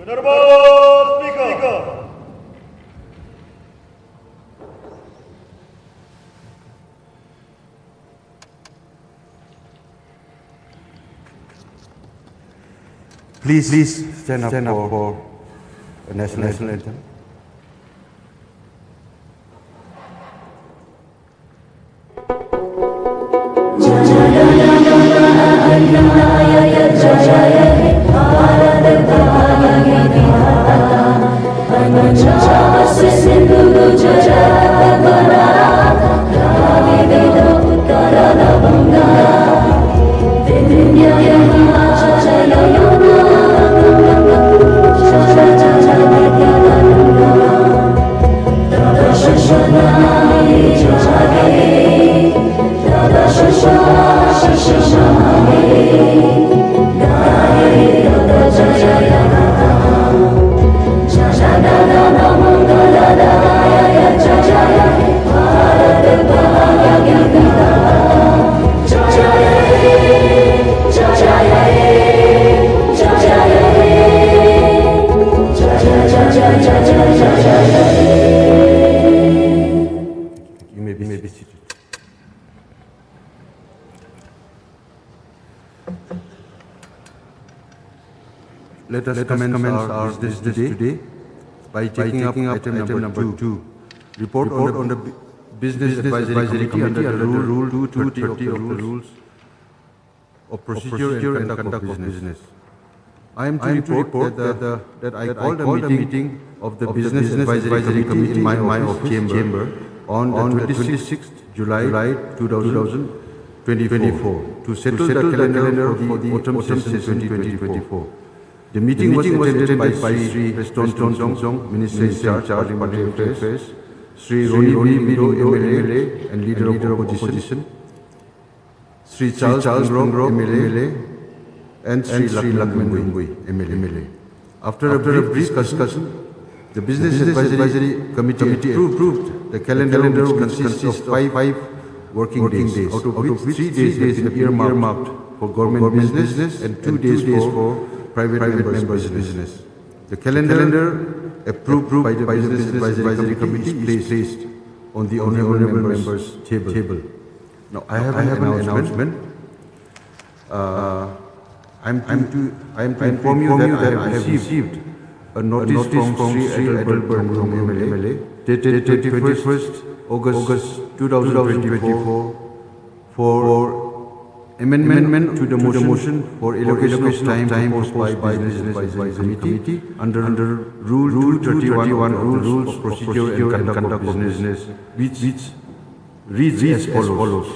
Honorable Speaker. Please stand up for a national anthem. You may be seated. Let us commence our business today by taking up item number 2, report on the Business Advisory Committee under Rule 230 of the Rules of Procedure and Conduct of Business. I am to report that I called a meeting of the Business Advisory Committee in my office chamber on the 26th July 2024 to settle the calendar for the autumn session 2024. The meeting was attended by Sri Preston Tong, Minister in Charge of Parliamentary Affairs, Sri Roni Miro, MLA and Leader of Opposition, Sri Charles Ngro, MLA, and Sri Lakman Ngui, MLA. After a brief discussion, the Business Advisory Committee approved the calendar which consists of five working days, out of which 3 days have been earmarked for government business and 2 days for private members' business. The calendar approved by the Business Advisory Committee is placed on the honourable members' table. Now, I have an announcement. I am to inform you that I have received a notice from Sri Adelbert MLA dated 21st August 2024 for amendment to the motion for allocation of time proposed by Business Advisory Committee under Rule 231 of the Rules of Procedure and Conduct of Business, which reads as follows.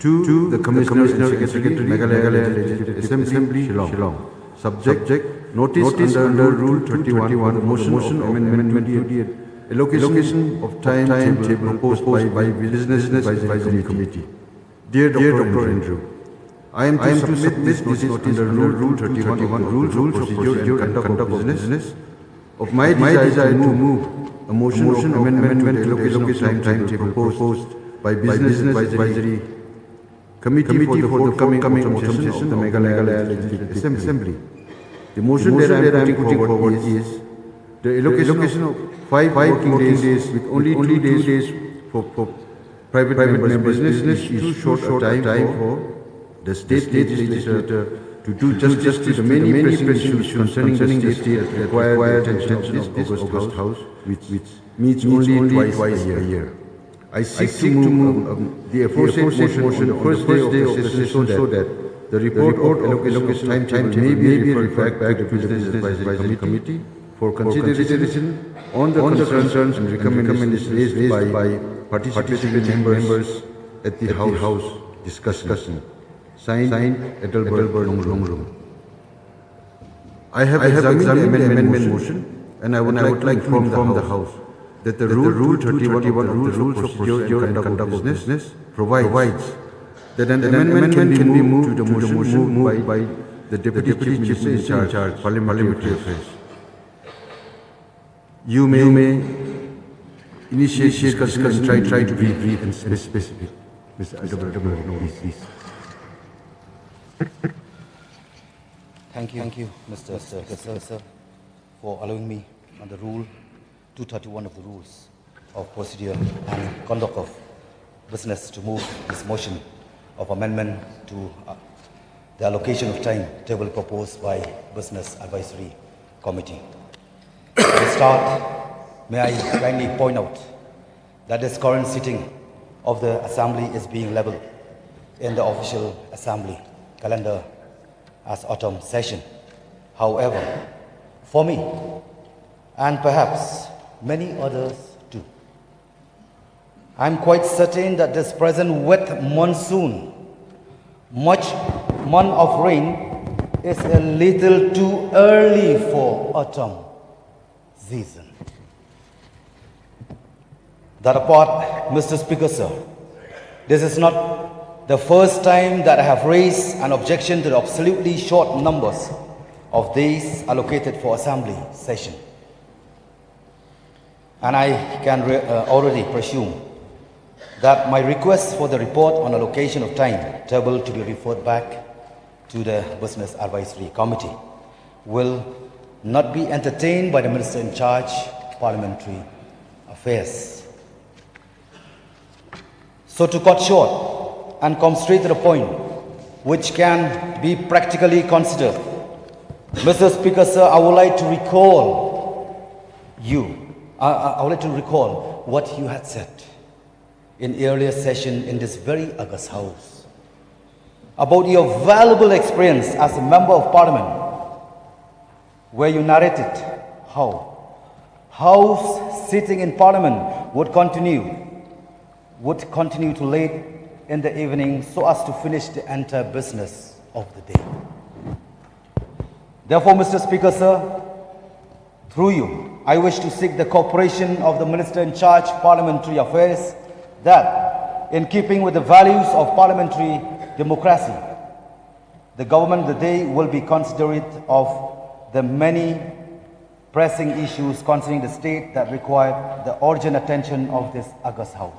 To the Commissioner and Secretary, Meghalaya Legislative Assembly, Shillong. Subject, notice under Rule 231, motion of amendment to the allocation of time table proposed by Business Advisory Committee. Dear Dr. Andrew, I am to submit this notice under Rule 231 Rules of Procedure and Conduct of Business of my desire to move a motion of amendment to the allocation of time table proposed by Business Advisory Committee for the forthcoming autumn session of the Meghalaya Legislative Assembly. The motion that I am putting forward is the allocation of 5 working days with only 2 days for private members' business is too short a time for the state legislature to do justice to the many pressing issues concerning the state that require the attention of this August House, which meets only twice a year. I seek to move the aforesaid motion on the first day of the session so that the report of allocation time may be referred back to the Business Advisory Committee for consideration on the concerns and recommendations raised by participating members at the House discussion. Signed Adelbert Long. I have examined the amendment motion and I would like to inform the House that the Rule 231 of the Rules of Procedure and Conduct of Business provides that an amendment can be moved to the motion moved by the Deputy Chief Minister in Charge, Parliamentary Affairs. You may initiate discussion and try to be brief and specific. Mr. Adelbert, please. Thank you, Mr. Sir. for allowing me under Rule 231 of the Rules of Procedure and Conduct of Business to move this motion of amendment to the allocation of time table proposed by Business Advisory Committee. To start, may I kindly point out that this current sitting of the Assembly is being labelled in the official Assembly calendar as autumn session. However, for me, and perhaps many others too, I'm quite certain that this present wet monsoon, much month of rain, is a little too early for autumn season. That apart, Mr. Speaker, sir, this is not the first time that I have raised an objection to the absolutely short numbers of days allocated for assembly session. And I can already presume that my request for the report on allocation of time table to be referred back to the Business Advisory Committee will not be entertained by the Minister in charge, Parliamentary Affairs. So to cut short and come straight to the point, which can be practically considered, Mr. Speaker, sir, I would like to recall what you had said in earlier session in this very august house about your valuable experience as a member of Parliament, where you narrated how House sitting in Parliament would continue to late in the evening so as to finish the entire business of the day. Therefore, Mr. Speaker, sir, through you, I wish to seek the cooperation of the Minister in charge, Parliamentary Affairs, that, in keeping with the values of parliamentary democracy, the government of the day will be considerate of the many pressing issues concerning the state that require the urgent attention of this august house.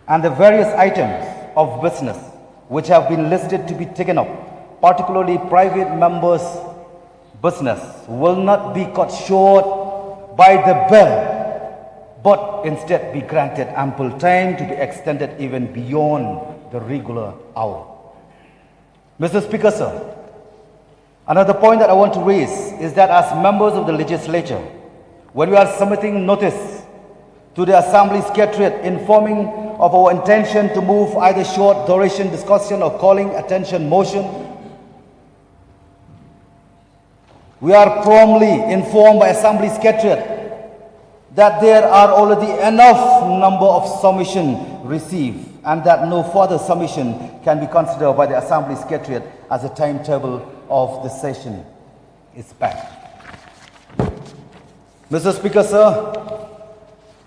And the various items of business which have been listed to be taken up, particularly private members' business, will not be cut short by the bell, but instead be granted ample time to be extended even beyond the regular hour. Mr. Speaker, sir, another point that I want to raise is that as members of the legislature, when we are submitting notice to the Assembly Secretariat informing of our intention to move either short duration discussion or calling attention motion, we are promptly informed by Assembly Secretariat that there are already enough number of submissions received and that no further submission can be considered by the Assembly Secretariat as the timetable of the session is packed. Mr. Speaker, sir,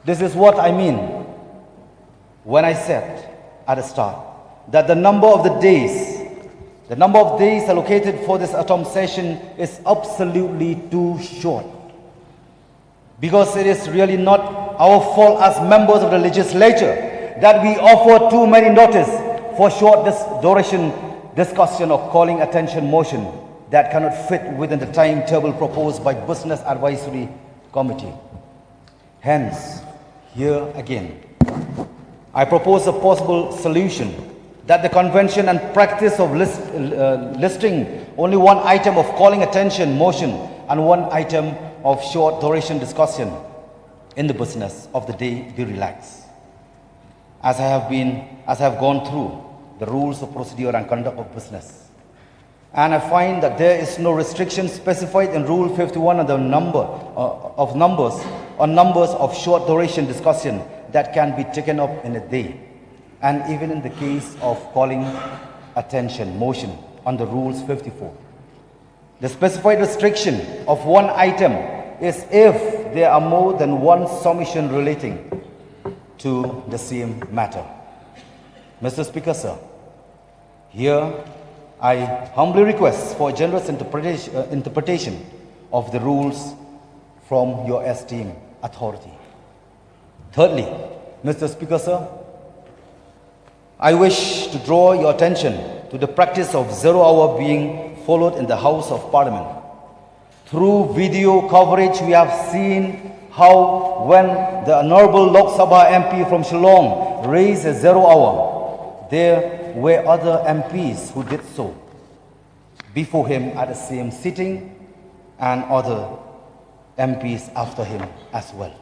this is what I mean when I said at the start that the number of days allocated for this autumn session is absolutely too short. Because it is really not our fault as members of the legislature that we offer too many notice for short duration discussion or calling attention motion that cannot fit within the timetable proposed by Business Advisory Committee. Hence, here again, I propose a possible solution that the convention and practice of listing only one item of calling attention motion and one item of short duration discussion in the business of the day be relaxed. As I have gone through the rules of procedure and conduct of business, and I find that there is no restriction specified in Rule 51 on the numbers of short duration discussion that can be taken up in a day, and even in the case of calling attention motion under Rules 54. The specified restriction of one item is if there are more than one submission relating to the same matter. Mr. Speaker, sir, here I humbly request for a generous interpretation of the rules from your esteemed authority. Thirdly, Mr. Speaker, sir, I wish to draw your attention to the practice of 0 hour being followed in the House of Parliament. Through video coverage, we have seen how when the Honorable Lok Sabha MP from Shillong raised a 0 hour, there were other MPs who did so before him at the same sitting and other MPs after him as well.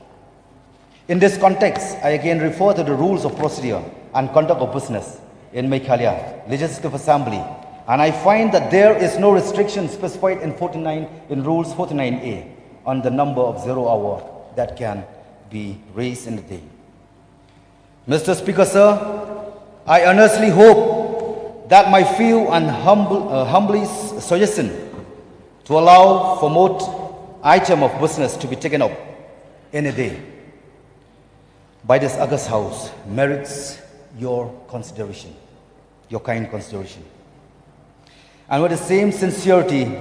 In this context, I again refer to the rules of procedure and conduct of business in Meghalaya Legislative Assembly, and I find that there is no restriction specified in Rules 49A on the number of 0 hour that can be raised in a day. Mr. Speaker, sir, I earnestly hope that my few and humbly suggestion to allow for more item of business to be taken up in a day by this August House merits your consideration, your kind consideration. And with the same sincerity,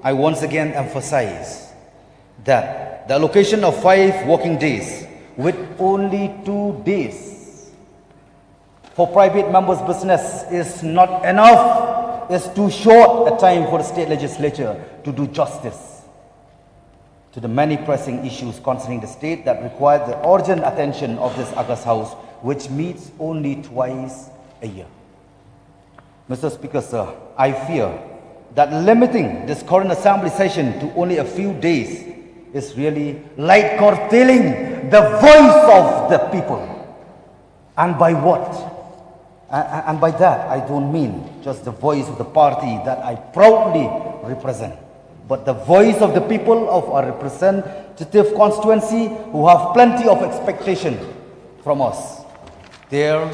I once again emphasize that the allocation of 5 working days with only 2 days for private members' business is not enough. It's too short a time for the state legislature to do justice to the many pressing issues concerning the state that require the urgent attention of this August House, which meets only twice a year. Mr. Speaker, sir, I fear that limiting this current assembly session to only a few days is really like curtailing the voice of the people. And by what? And by that, I don't mean just the voice of the party that I proudly represent, but the voice of the people of our representative constituency who have plenty of expectation from us, their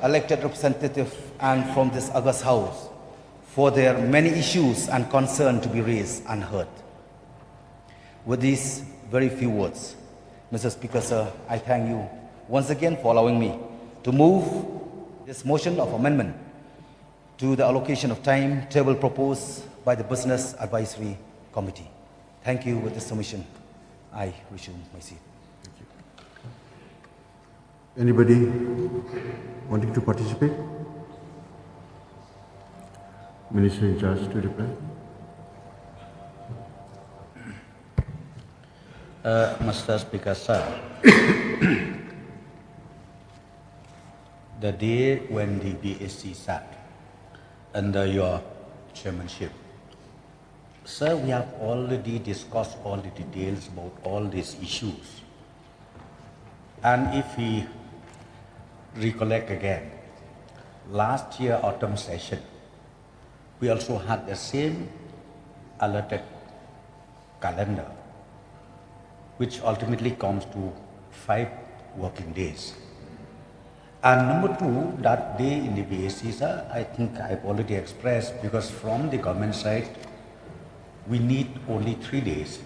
elected representative, and from this August House for their many issues and concerns to be raised and heard. With these very few words, Mr. Speaker, sir, I thank you once again for allowing me to move this motion of amendment to the allocation of time table proposed by the Business Advisory Committee. Thank you. With this submission, I resume my seat. Anybody wanting to participate? Minister in charge to reply. Mr. Speaker, sir, the day when the BSC sat under your chairmanship, sir, we have already discussed all the details about all these issues. And if we recollect again, last year autumn session, we also had the same allotted calendar, which ultimately comes to 5 working days. And number 2, that day in the BSC, sir, I think I've already expressed, because from the government side, we need only 3 days.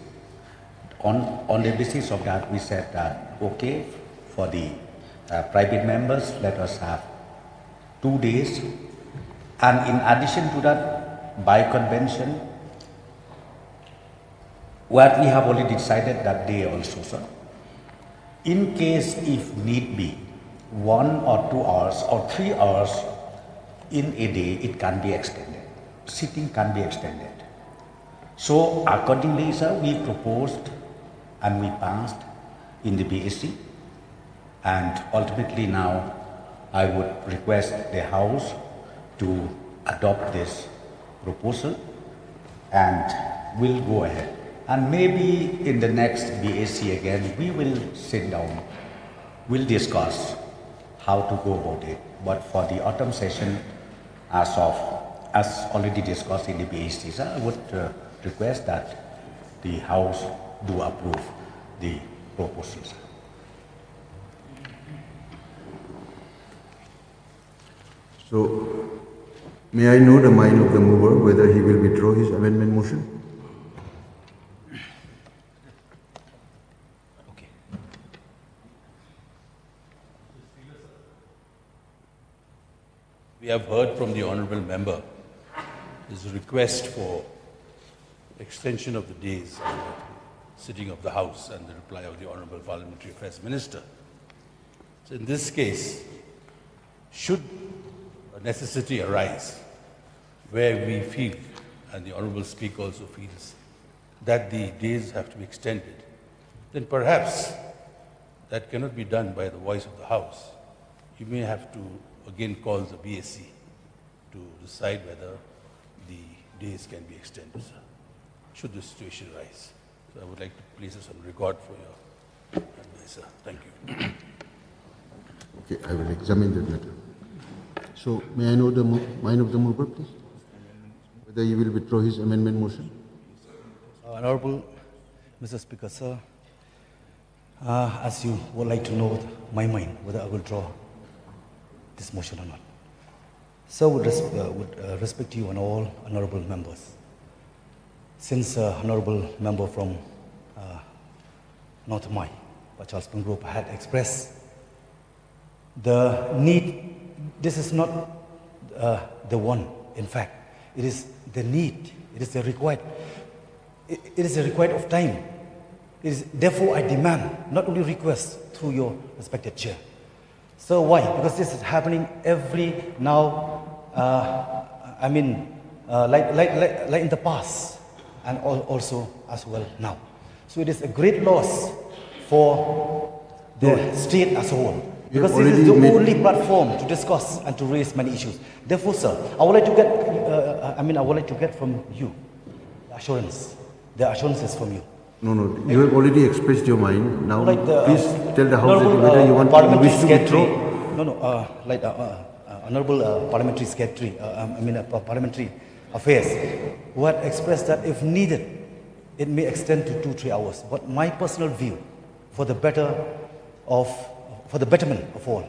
On the basis of that, we said that, okay, for the private members, let us have 2 days. And in addition to that, by convention, what we have already decided that day also, sir, in case if need be, 1 or 2 hours or 3 hours in a day, it can be extended. Sitting can be extended. So accordingly, sir, we proposed and we passed in the BSC, and ultimately now I would request the House to adopt this proposal, and we'll go ahead. And maybe in the next BSC again, we will sit down, we'll discuss how to go about it. But for the autumn session, as already discussed in the BSC, sir, I would request that the House do approve the proposal, sir. So, may I know the mind of the mover, whether he will withdraw his amendment motion? Okay. We have heard from the Honourable Member his request for extension of the days of the sitting of the House and the reply of the Honourable Parliamentary Affairs Minister. So in this case, should a necessity arise where we feel, and the Honourable Speaker also feels, that the days have to be extended, then perhaps that cannot be done by the voice of the House. You may have to again call the BSc to decide whether the days can be extended, sir, should the situation arise. So I would like to place this on record for your advice, sir. Thank you. Okay, I will examine that matter. So, may I know the mind of the mover, please? Whether he will withdraw his amendment motion? Honorable Mr. Speaker, sir, as you would like to know my mind, whether I will draw this motion or not. Sir, would respect to you and all honorable members. Since honorable member from North Mai, Charles Peng Group, had expressed the need, this is not the one, in fact, it is the need, it is the required, it is a required of time. It is, therefore, I demand, not only request through your respected chair. So why? Because this is happening every now, like in the past, and also as well now. So it is a great loss for the state as a whole. Because this is the only platform to discuss and to raise many issues. Therefore, sir, I would like to get from you the assurances from you. No, you have already expressed your mind. Now, please tell the House that whether you wish to withdraw. Honorable Parliamentary Secretary, Parliamentary Affairs, who had expressed that if needed, it may extend to 2-3 hours. But my personal view, for the betterment of all,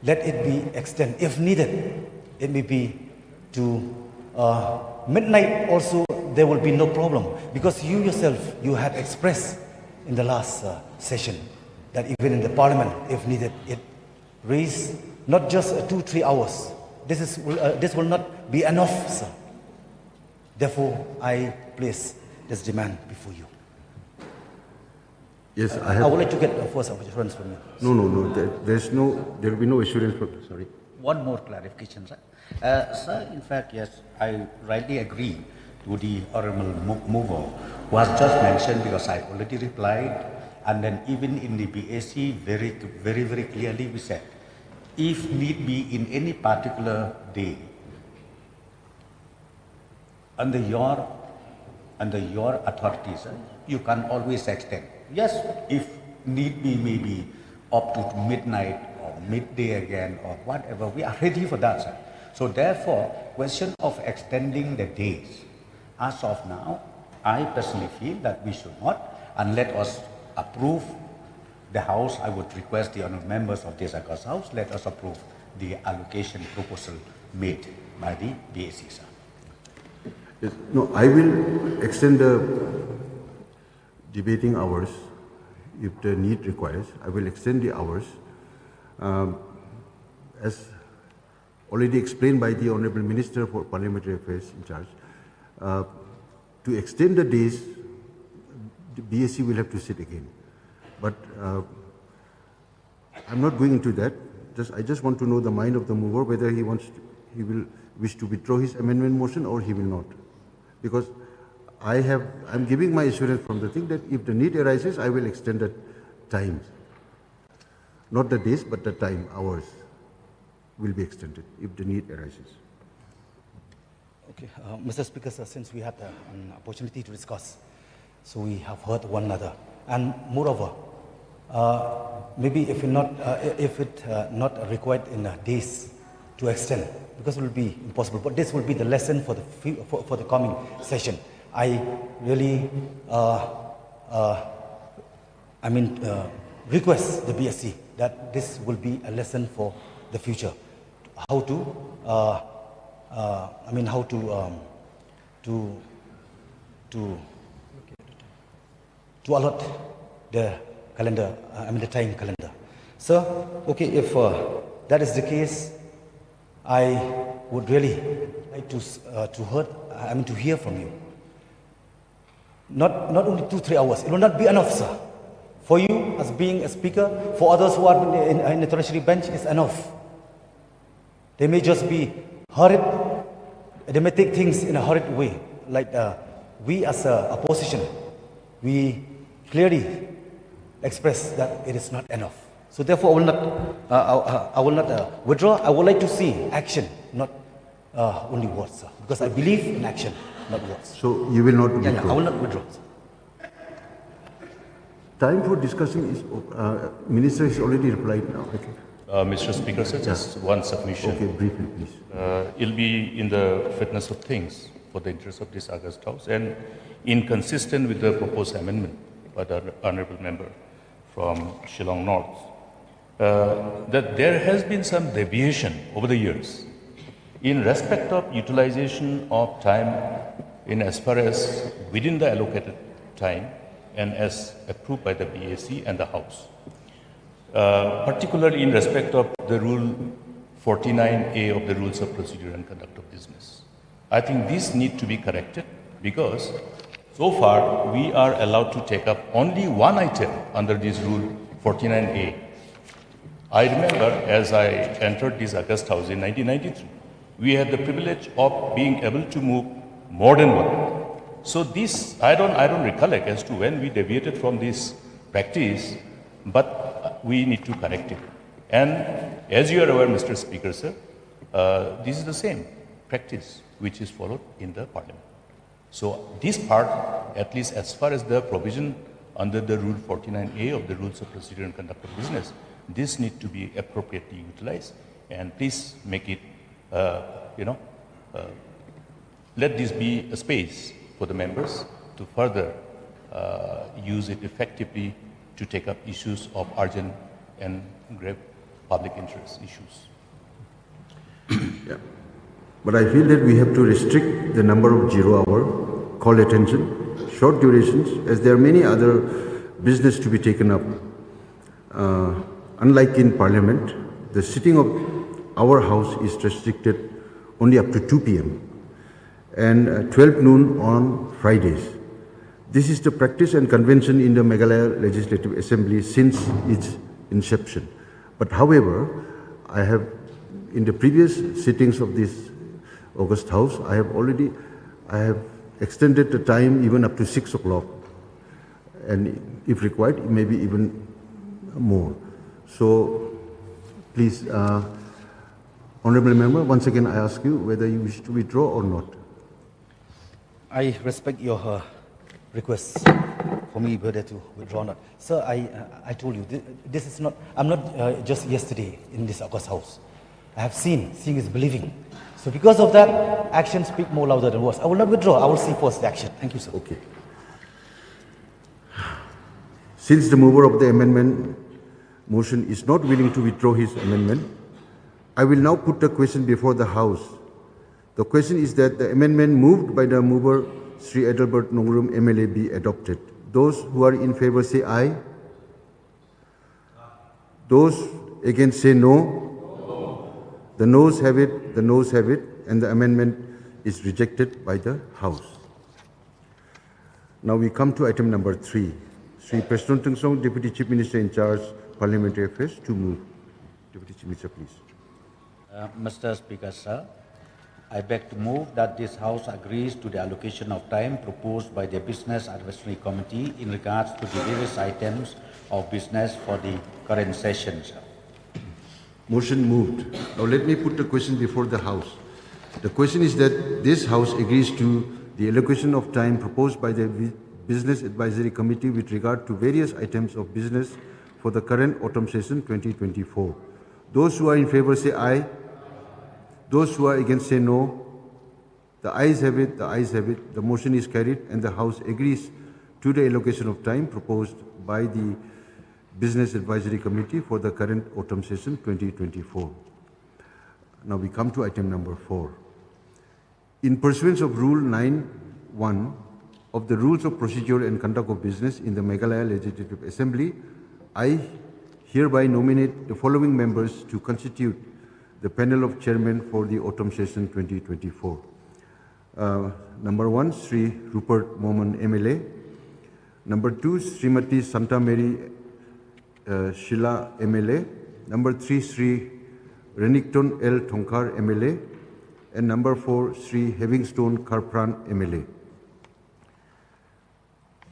let it be extended. If needed, it may be to midnight also. There will be no problem, because you yourself, you had expressed in the last session that even in the Parliament, if needed, it raise not just 2-3 hours. This will not be enough, sir. Therefore, I place this demand before you. Yes, I would like to get a first assurance from you. No. There will be no assurance. Sorry. One more clarification, sir. Sir, in fact, yes, I rightly agree to the honorable mover who has just mentioned, because I already replied, and then even in the BAC very, very clearly we said, if need be in any particular day, under your authority, sir, you can always extend. Yes, if need be, maybe up to midnight or midday again or whatever, we are ready for that, sir. So therefore, question of extending the days, as of now, I personally feel that we should not, and let us approve the House. I would request the honourable members of this August House, let us approve the allocation proposal made by the BAC, sir. Yes. No, I will extend the debating hours if the need requires. I will extend the hours as already explained by the Honourable Minister for Parliamentary Affairs in charge. To extend the days, the BSc will have to sit again. But I'm not going into that. I just want to know the mind of the mover, whether he will wish to withdraw his amendment motion or he will not. Because I'm giving my assurance from the thing that if the need arises, I will extend the times. Not the days, but the time, hours will be extended if the need arises. Okay, Mr. Speaker, sir, since we had an opportunity to discuss, so we have heard one another, and moreover, maybe if it not required in days to extend, because it will be impossible. But this will be the lesson for the coming session. I really request the BSc that this will be a lesson for the future, how to allot the calendar, the time calendar. Sir, okay, if that is the case, I would really like to hear from you. Not only 2-3 hours. It will not be enough, sir. For you, as being a speaker, for others who are in the tertiary bench, is enough. They may just be hurried. They may take things in a hurried way, like we as a opposition, we clearly express that it is not enough. So therefore, I will not withdraw. I would like to see action, not only words, sir, because I believe in action, not words. So you will not Yeah, withdraw? I will not withdraw, sir. Time for discussing is, Minister has already replied now. Okay. Mr. Speaker, sir, just one submission. Okay, briefly, please. It'll be in the fitness of things for the interest of this August House and inconsistent with the proposed amendment by the Honourable Member from Shillong North, that there has been some deviation over the years in respect of utilization of time in as far as within the allocated time and as approved by the BAC and the House. Particularly in respect of the Rule 49A of the Rules of Procedure and Conduct of Business. I think these need to be corrected because so far we are allowed to take up only one item under this Rule 49A. I remember as I entered this August House in 1993, we had the privilege of being able to move more than one. So this, I don't recollect as to when we deviated from this practice, but we need to correct it. And as you are aware, Mr. Speaker, sir, this is the same practice which is followed in the Parliament. So this part, at least as far as the provision under the Rule 49A of the Rules of Procedure and Conduct of Business, this need to be appropriately utilized. And please make it, let this be a space for the members to further use it effectively to take up issues of urgent and grave public interest issues. Yeah. But I feel that we have to restrict the number of 0-hour, call attention, short durations, as there are many other business to be taken up. Unlike in Parliament, the sitting of our House is restricted only up to 2 p.m. and 12 noon on Fridays. This is the practice and convention in the Meghalaya Legislative Assembly since its inception. But however, I have, in the previous sittings of this August House, I have extended the time even up to 6 o'clock. And if required, it may be even more. So, please, Honourable Member, once again I ask you whether you wish to withdraw or not. I respect your request for me whether to withdraw or not. Sir, I told you, this is not, I'm not just yesterday in this August House. I have seen, seeing is believing. So because of that, actions speak more louder than words. I will not withdraw, I will see first the action. Thank you, sir. Okay. Since the mover of the amendment motion is not willing to withdraw his amendment, I will now put the question before the House. The question is that the amendment moved by the mover, Sri Adelbert Nongrum MLA, be adopted. Those who are in favor say aye. Those against say no. The noes have it, and the amendment is rejected by the House. Now we come to item number 3. Sri Preston Tungsong, Deputy Chief Minister in charge, Parliamentary Affairs, to move. Deputy Chief Minister, please. Mr. Speaker, sir, I beg to move that this House agrees to the allocation of time proposed by the Business Advisory Committee in regards to the various items of business for the current session, sir. Motion moved. Now let me put the question before the House. The question is that this House agrees to the allocation of time proposed by the Business Advisory Committee with regard to various items of business for the current autumn session 2024. Those who are in favor say aye. Those who are against say no. The ayes have it, the motion is carried and the House agrees to the allocation of time proposed by the Business Advisory Committee for the current autumn session 2024. Now we come to item number 4. In pursuance of Rule 9(1) of the Rules of Procedure and Conduct of Business in the Meghalaya Legislative Assembly, I hereby nominate the following members to constitute the panel of chairmen for the autumn session 2024. Number 1, Sri Rupert Moman MLA. Number 2, Srimati Santa Mary Sheila MLA. Number 3, Sri Renington L. Thonkar MLA. And number 4, Sri Havingstone Karpran MLA.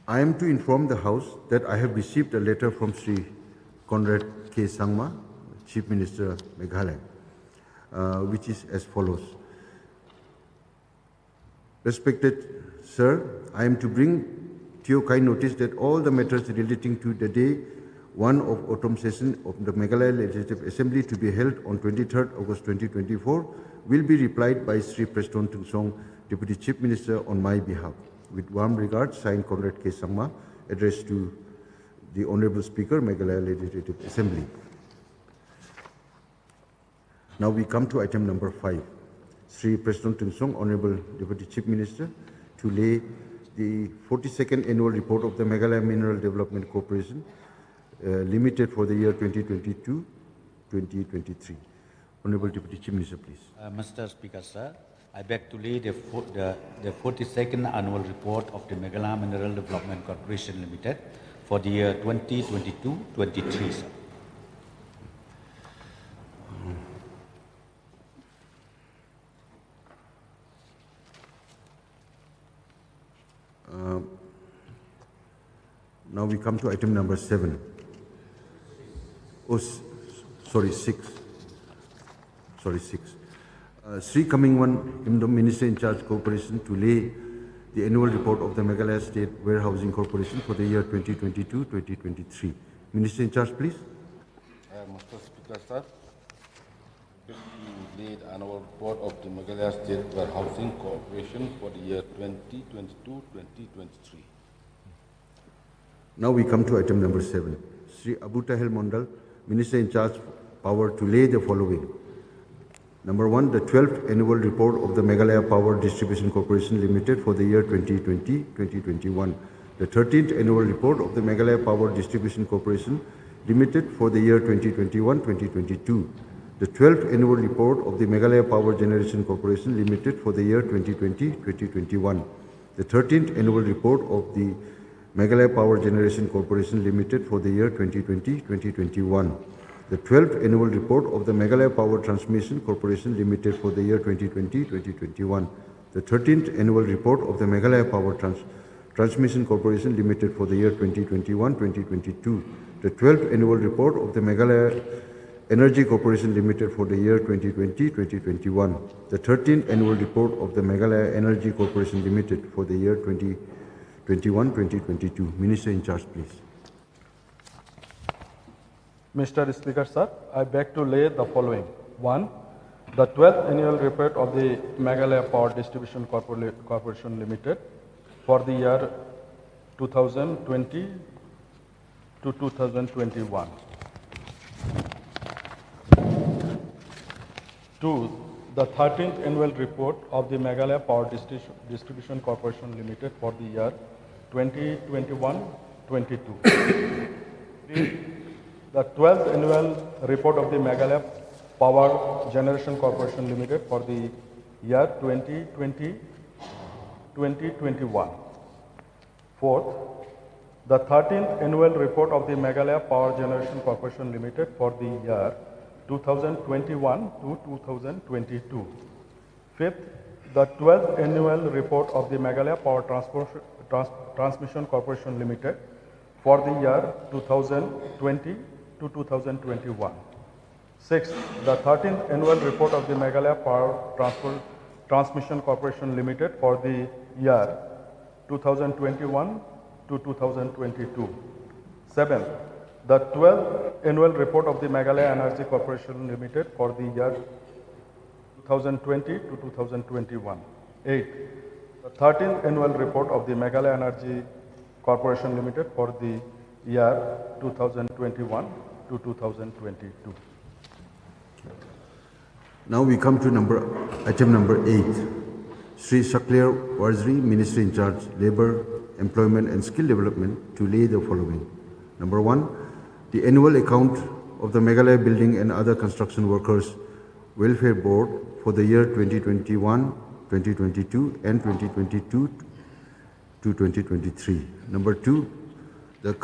I am to inform the House that I have received a letter from Sri Conrad K. Sangma, Chief Minister Meghalaya, which is as follows. Respected Sir, I am to bring to your kind notice that all the matters relating to the day 1 of autumn session of the Meghalaya Legislative Assembly to be held on 23rd August 2024 will be replied by Sri Preston Tungsong, Deputy Chief Minister, on my behalf. With warm regards, signed Conrad K. Sangma, addressed to the Honorable Speaker, Meghalaya Legislative Assembly. Now we come to item number 5. Sri Preston Tungsong, Honorable Deputy Chief Minister, to lay the 42nd Annual Report of the Meghalaya Mineral Development Corporation Limited for the year 2022-2023. Honorable Deputy Chief Minister, please. Mr. Speaker, sir, I beg to lay the 42nd Annual Report of the Meghalaya Mineral Development Corporation Limited for the year 2022-23, sir. Now we come to item number 7. Sorry, 6. Sri Kamingwan, Minister in Charge Corporation, to lay the annual report of the Meghalaya State Warehousing Corporation for the year 2022-2023. Minister in Charge, please. Mr. Speaker, sir, to lay the annual report of the Meghalaya State Warehousing Corporation for the year 2022-2023. Now we come to item number 7. Sri Abu Tahil Mondal, Minister in Charge, power to lay the following. Number 1, the 12th Annual Report of the Meghalaya Power Distribution Corporation Limited for the year 2020-2021. The 13th Annual Report of the Meghalaya Power Distribution Corporation Limited for the year 2021-2022. The 12th Annual Report of the Meghalaya Power Generation Corporation Limited for the year 2020-2021. The 13th Annual Report of the Meghalaya Power Generation Corporation Limited for the year 2020-2021. The 12th Annual Report of the Meghalaya Power Transmission Corporation Limited for the year 2020-2021. The 13th Annual Report of the Meghalaya Power Transmission Corporation Limited for the year 2021-2022. The 12th Annual Report of the Meghalaya Energy Corporation Limited for the year 2020-2021. The 13th Annual Report of the Meghalaya Energy Corporation Limited for the year 2021-2022. Minister in Charge, please. Mr. Speaker, sir, I beg to lay the following. 1. The 12th Annual Report of the Meghalaya Power Distribution Corporation Limited for the year 2020 to 2021. 2. The 13th Annual Report of the Meghalaya Power Distribution Corporation Limited for the year 2021-22. 3. The 12th Annual Report of the Meghalaya Power Generation Corporation Limited for the year 2020-2021. 4th, the 13th Annual Report of the Meghalaya Power Generation Corporation Limited for the year 2021 to 2022. 5th, the 12th Annual Report of the Meghalaya Power Transmission Corporation Limited for the year 2020 to 2021. 6th, the 13th Annual Report of the Meghalaya Power Transmission Corporation Limited for the year 2021 to 2022. 7th, the 12th Annual Report of the Meghalaya Energy Corporation Limited for the year 2020 to 2021. 8th, the 13th Annual Report of the Meghalaya Energy Corporation Limited for the year 2021 to 2022. Now we come to item number 8. Sri Shaklir Waziri, Minister in Charge, Labour, Employment and Skill Development, to lay the following. Number 1, the annual account of the Meghalaya Building and Other Construction Workers Welfare Board for the year 2021, 2022 and 2022 to 2023. Number 2, the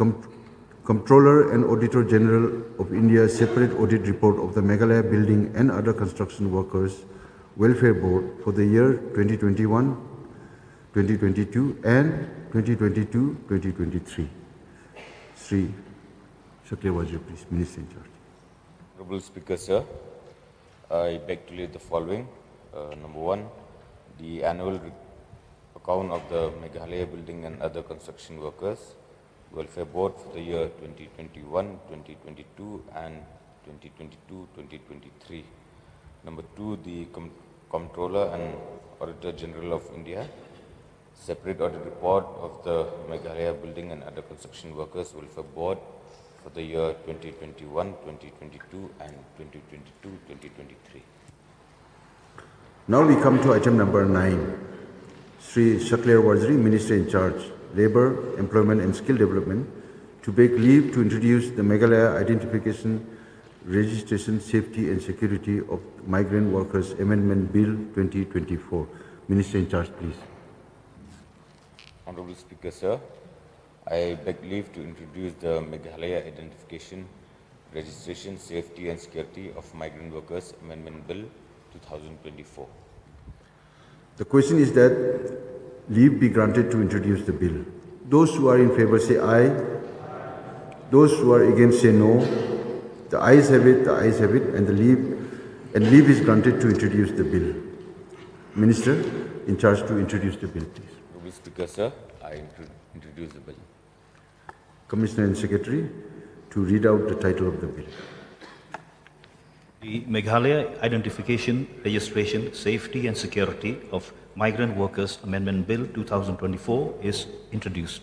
Comptroller and Auditor General of India's separate audit report of the Meghalaya Building and Other Construction Workers Welfare Board for the year 2021, 2022 and 2022-2023. Sri Shakya Wazir, please, Minister in charge. Honorable Speaker, sir, I beg to lay the following. Number one, the annual account of the Meghalaya Building and Other Construction Workers Welfare Board for the year 2021, 2022 and 2022-2023. Number two, the Comptroller and Auditor General of India separate audit report of the Meghalaya Building and Other Construction Workers Welfare Board for the year 2021, 2022 and 2022-2023. Now we come to item number 9. Sri Shakya Waziri, Minister in charge, Labour, Employment and Skill Development, to beg leave to introduce the Meghalaya Identification, Registration, Safety and Security of Migrant Workers Amendment Bill 2024. Minister in charge, please. Honorable Speaker, sir, I beg leave to introduce the Meghalaya Identification, Registration, Safety and Security of Migrant Workers Amendment Bill 2024. The question is that leave be granted to introduce the bill. Those who are in favor say aye. Those who are against say no. The ayes have it, and leave is granted to introduce the bill. Minister in charge to introduce the bill, please. Honorable Speaker, sir, I introduce the bill. Commissioner and Secretary to read out the title of the bill. The Meghalaya Identification, Registration, Safety and Security of Migrant Workers Amendment Bill 2024 is introduced.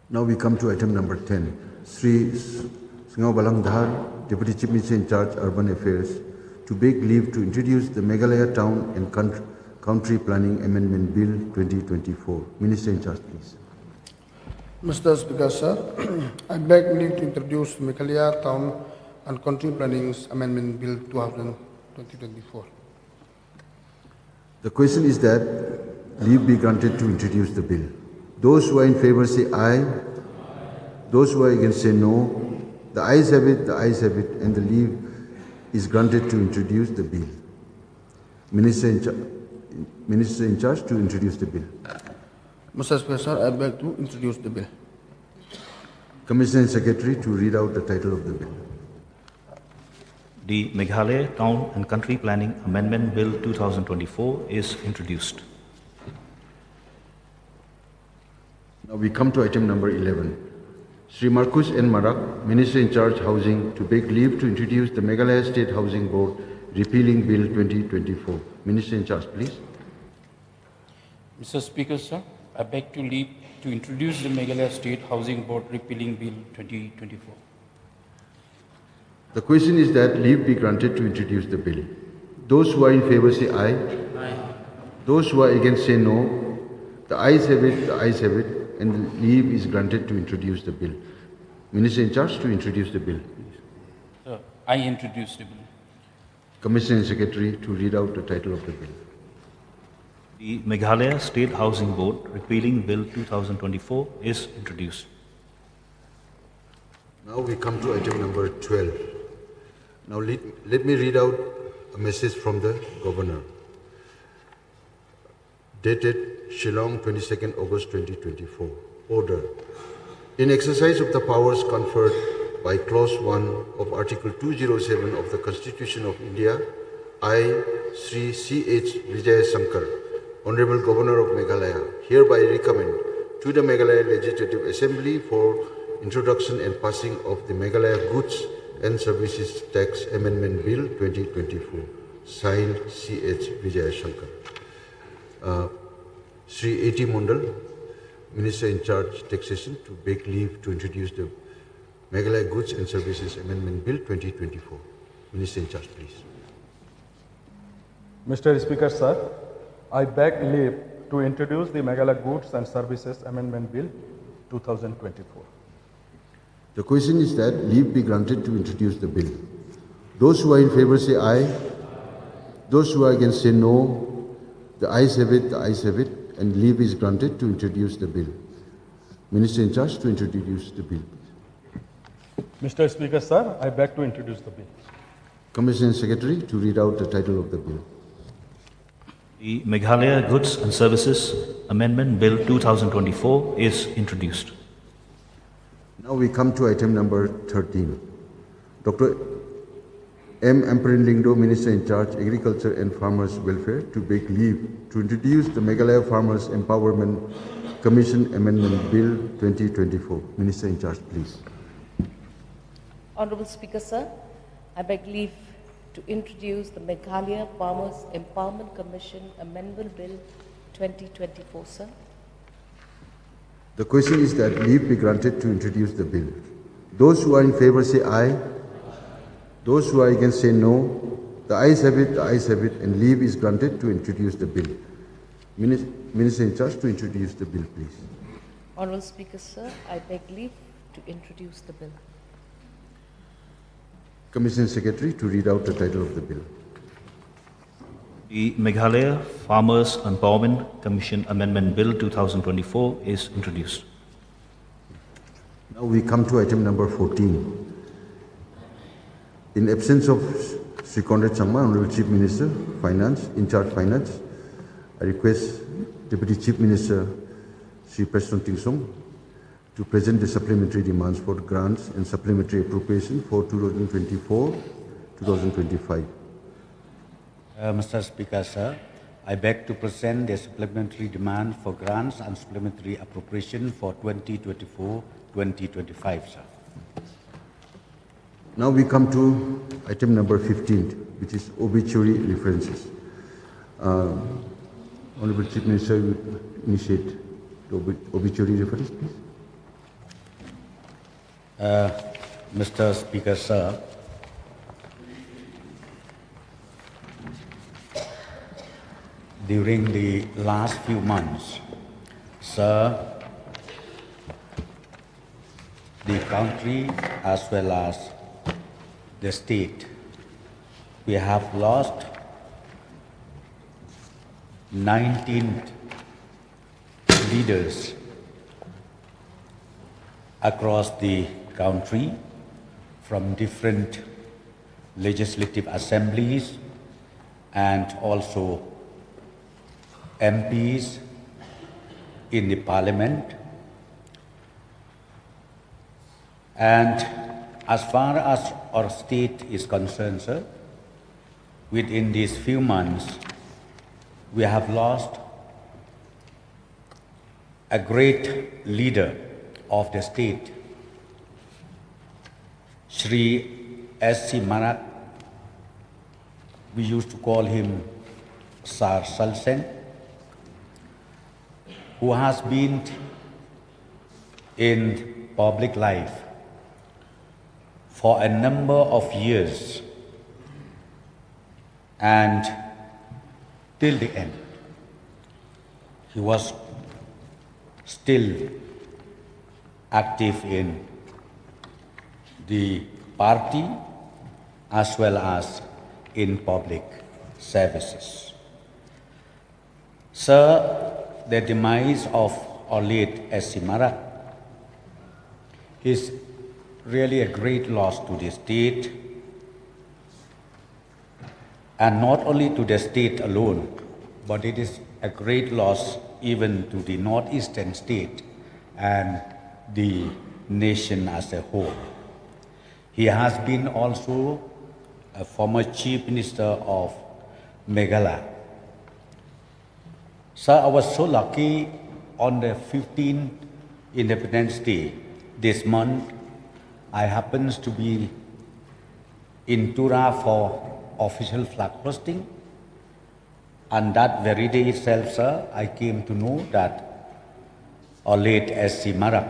Now we come to item number 10. Sri Singao Balangdhar, Deputy Chief Minister in charge, Urban Affairs, to beg leave to introduce the Meghalaya Town and Country Planning Amendment Bill 2024. Minister in charge, please. Mr. Speaker, sir, I beg leave to introduce Meghalaya Town and Country Planning Amendment Bill 2024. The question is that leave be granted to introduce the bill. Those who are in favor say aye. Those who are against say no. The ayes have it, and the leave is granted to introduce the bill. Minister in charge to introduce the bill. Mr. Speaker, sir, I beg to introduce the bill. Commissioner and Secretary to read out the title of the bill. The Meghalaya Town and Country Planning Amendment Bill 2024 is introduced. Now we come to item number 11. Sri Marcus N. Marak, Minister in charge Housing, to beg leave to introduce the Meghalaya State Housing Board repealing Bill 2024. Minister in charge, please. Mr. Speaker, sir, I beg to leave to introduce the Meghalaya State Housing Board repealing Bill 2024. The question is that leave be granted to introduce the bill. Those who are in favor say aye. Aye. Those who are against say no. The ayes have it, and the leave is granted to introduce the bill. Minister in charge to introduce the bill, please. Sir, I introduce the bill. Commissioner and Secretary to read out the title of the bill. The Meghalaya State Housing Board repealing Bill 2024 is introduced. Now we come to item number 12. Now let me read out a message from the Governor. Dated Shillong, 22nd August 2024. Order. In exercise of the powers conferred by Clause 1 of Article 207 of the Constitution of India, I, Sri C.H. Vijay Shankar, Honorable Governor of Meghalaya, hereby recommend to the Meghalaya Legislative Assembly for introduction and passing of the Meghalaya Goods and Services Tax Amendment Bill 2024, signed C.H. Vijay Shankar. Sri A.T. Mondal, Minister in charge Taxation, to beg leave to introduce the Meghalaya Goods and Services Amendment Bill 2024. Minister in charge, please. Mr. Speaker, sir, I beg leave to introduce the Meghalaya Goods and Services Amendment Bill 2024. The question is that leave be granted to introduce the bill. Those who are in favor say aye. Those who are against say no. The ayes have it, and leave is granted to introduce the bill. Minister in charge to introduce the bill. Mr. Speaker, sir, I beg to introduce the bill. Commissioner and Secretary to read out the title of the bill. The Meghalaya Goods and Services Amendment Bill 2024 is introduced. Now we come to item number 13. Dr. M. Amperin Minister in charge, Agriculture and Farmers Welfare, to beg leave to introduce the Meghalaya Farmers Empowerment Commission Amendment Bill 2024. Minister in charge, please. Honorable Speaker, sir, I beg leave to introduce the Meghalaya Farmers Empowerment Commission Amendment Bill 2024, sir. The question is that leave be granted to introduce the bill. Those who are in favor say aye. Those who are against say no. The ayes have it, and leave is granted to introduce the bill. Minister in charge to introduce the bill, please. Honorable Speaker, sir, I beg leave to introduce the bill. Commission Secretary to read out the title of the bill. The Meghalaya Farmers Empowerment Commission Amendment Bill 2024 is introduced. Now we come to item number 14. In absence of Sri Conrad Sangma, Honorable Chief Minister, Finance, in charge Finance, I request Deputy Chief Minister Sri Preston Tingsong to present the supplementary demands for grants and supplementary appropriation for 2024-2025. Mr. Speaker, sir, I beg to present the supplementary demand for grants and supplementary appropriation for 2024-2025, sir. Now we come to item number 15, which is obituary references. Honorable Chief Minister, will initiate the obituary reference, please. Mr. Speaker, sir, during the last few months, sir, the country as well as the state, we have lost 19 leaders across the country from different legislative assemblies and also MPs in the parliament. And as far as our state is concerned, sir, within these few months, we have lost a great leader of the state, Shri S.C. Marak. We used to call him Sar Salsen, who has been in public life for a number of years and till the end. He was still active in the party as well as in public services. Sir, the demise of our late S.C. Marak is really a great loss to the state, and not only to the state alone, but it is a great loss even to the northeastern state and the nation as a whole. He has been also a former Chief Minister of Meghalaya. Sir, I was so lucky on the 15th Independence Day this month. I happens to be in Tura for official flag hosting, and that very day itself, sir, I came to know that our late S.C. Marak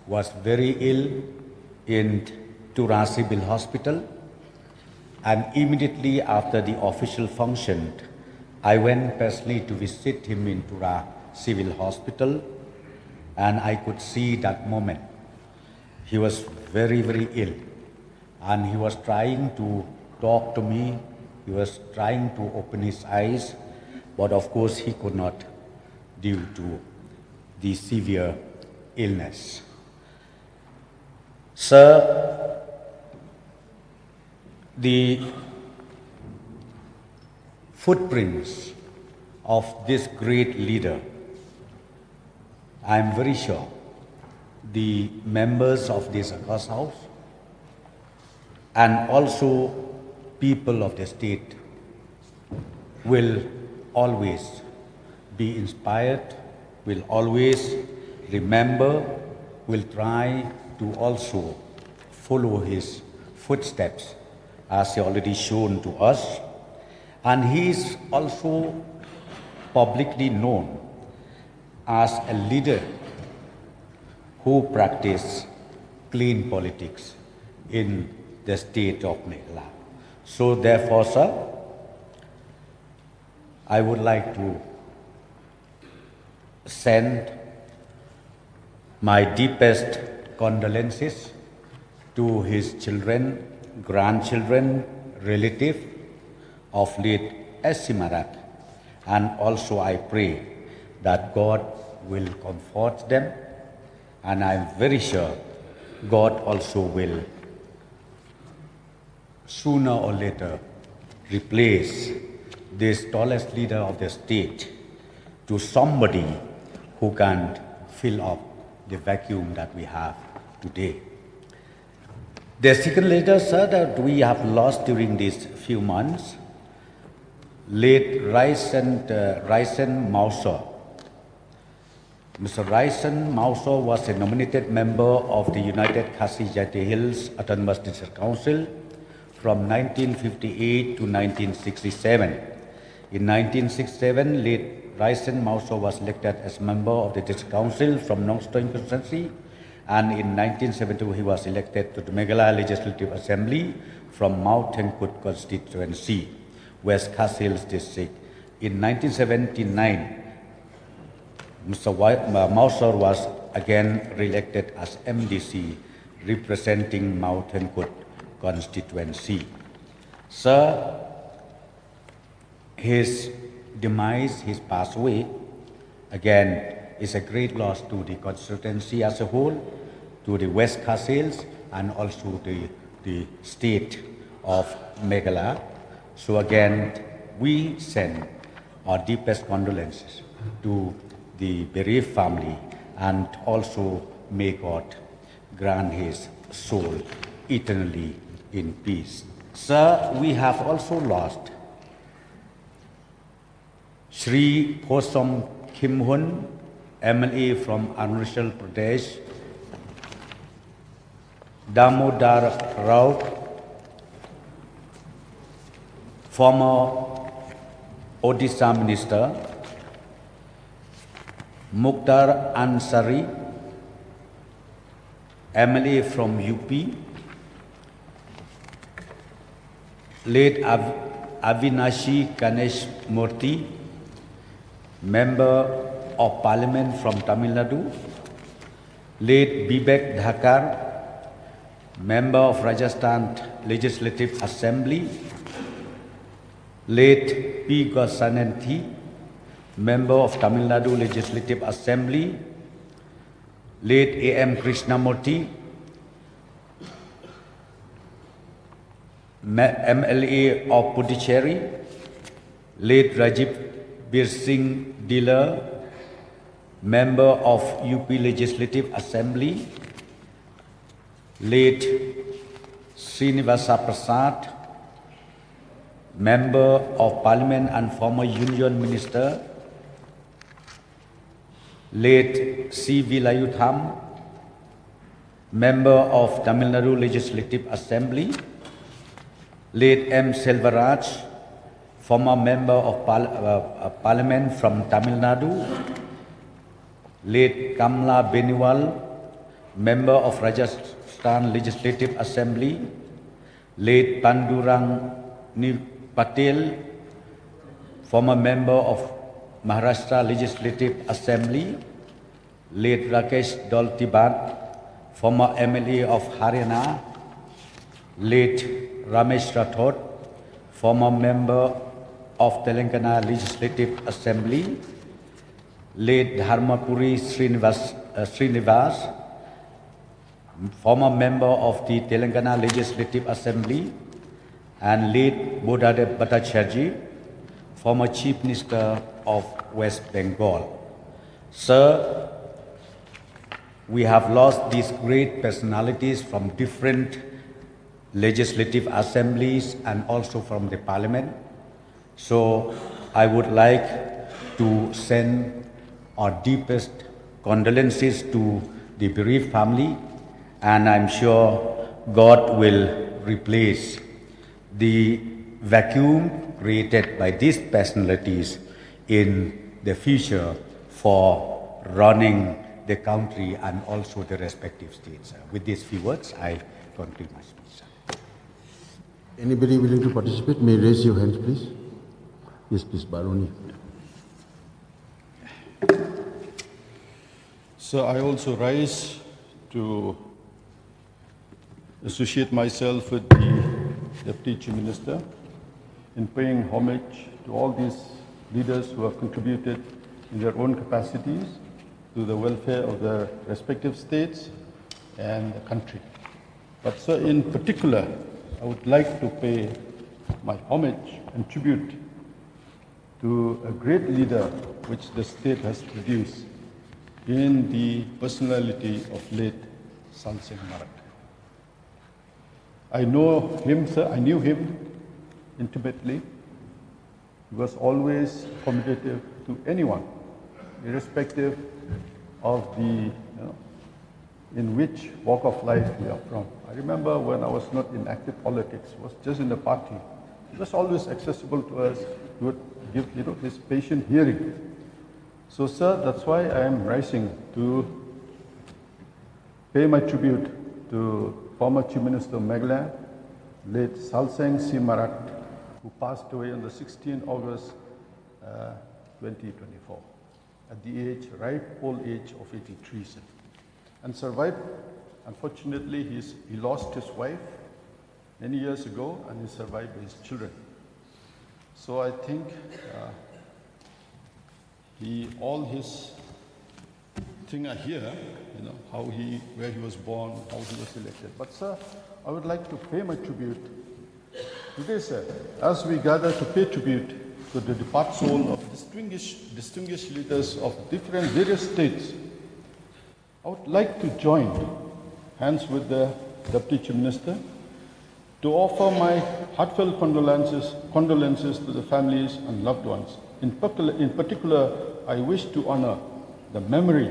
was very ill in Tura Civil Hospital, and immediately after the official function, I went personally to visit him in Tura Civil Hospital, and I could see that moment. He was very, very ill, and he was trying to talk to me. He was trying to open his eyes, but of course he could not due to the severe illness. Sir, the footprints of this great leader, I am very sure the members of this August House and also people of the state will always be inspired, will always remember, will try to also follow his footsteps as he already shown to us. And he is also publicly known as a leader who practiced clean politics in the state of Meghalaya. So therefore, sir, I would like to send my deepest condolences to his children, grandchildren, relatives of late S.C. Marak, and also I pray that God will comfort them, and I am very sure God also will sooner or later replace this tallest leader of the state to somebody who can fill up the vacuum that we have today. The second leader, sir, that we have lost during these few months, late Raisen Mauser. Mr. Raisen Mauser was a nominated member of the United Khasi Jati Hills Autonomous District Council from 1958 to 1967. In 1967, late Raisen Mauser was elected as member of the district council from Nongstoin constituency, and in 1972 he was elected to the Meghalaya Legislative Assembly from Mount Tengkut constituency, West Khasi Hills district. In 1979, Mr. Mauser was again re-elected as MDC representing Mount Tengkut constituency. Sir, his demise, his pass away, again is a great loss to the constituency as a whole, to the West Khasi Hills, and also the state of Meghalaya. So again, we send our deepest condolences to the bereaved family, and also may God grant his soul eternally in peace. Sir, we have also lost Shri Posom Kim Hun, MLA from Arunachal Pradesh, Damodar Rao, former Odisha Minister, Mukhtar Ansari, MLA from UP, late Avinashi Ganesh Murthy, Member of Parliament from Tamil Nadu, late Bibek Dhakar, Member of Rajasthan Legislative Assembly, late P. Gosananthi, Member of Tamil Nadu Legislative Assembly, late A.M. Krishnamurthy, MLA of Puducherry, late Rajiv Bir Singh Diller, Member of UP Legislative Assembly, late Srinivasa Prasad, Member of Parliament and former Union Minister, late C. Vilayutham, Member of Tamil Nadu Legislative Assembly, late M. Selvaraj, former Member of Parliament from Tamil Nadu, late Kamla Beniwal, Member of Rajasthan Legislative Assembly, late Pandurang Patel, former Member of Maharashtra Legislative Assembly, late Rakesh Doltibat, former MLA of Haryana, late Ramesh Rathod, former Member of Telangana Legislative Assembly, late Dharmapuri Srinivas, former Member of the Telangana Legislative Assembly, and late Bodhadeb Bhattacharjee, former Chief Minister of West Bengal. Sir, we have lost these great personalities from different legislative assemblies and also from the parliament. So I would like to send our deepest condolences to the bereaved family, and I'm sure God will replace the vacuum created by these personalities in the future for running the country and also the respective states. With these few words, I conclude my speech. Anybody willing to participate may raise your hands, please. Yes, please, Baroni. So I also rise to associate myself with the Deputy Chief Minister in paying homage to all these leaders who have contributed in their own capacities to the welfare of their respective states and the country. But sir, in particular, I would like to pay my homage and tribute to a great leader which the state has produced in the personality of late Salseng Marak. I know him, sir, I knew him intimately. He was always accommodative to anyone, irrespective of the, in which walk of life we are from. I remember when I was not in active politics, was just in the party. He was always accessible to us. He would give, his patient hearing. So, sir, that's why I am rising to pay my tribute to former Chief Minister of Meghalaya, late Salseng C. Marak, who passed away on the 16th August 2024 at the ripe old age of 83, sir. And survived. Unfortunately, he lost his wife many years ago, and he survived his children. So I think all his thing are here, where he was born, how he was elected. But sir, I would like to pay my tribute today, sir, as we gather to pay tribute to the departed soul of distinguished leaders of various states. I would like to join hands with the Deputy Chief Minister to offer my heartfelt condolences to the families and loved ones. In particular, I wish to honor the memory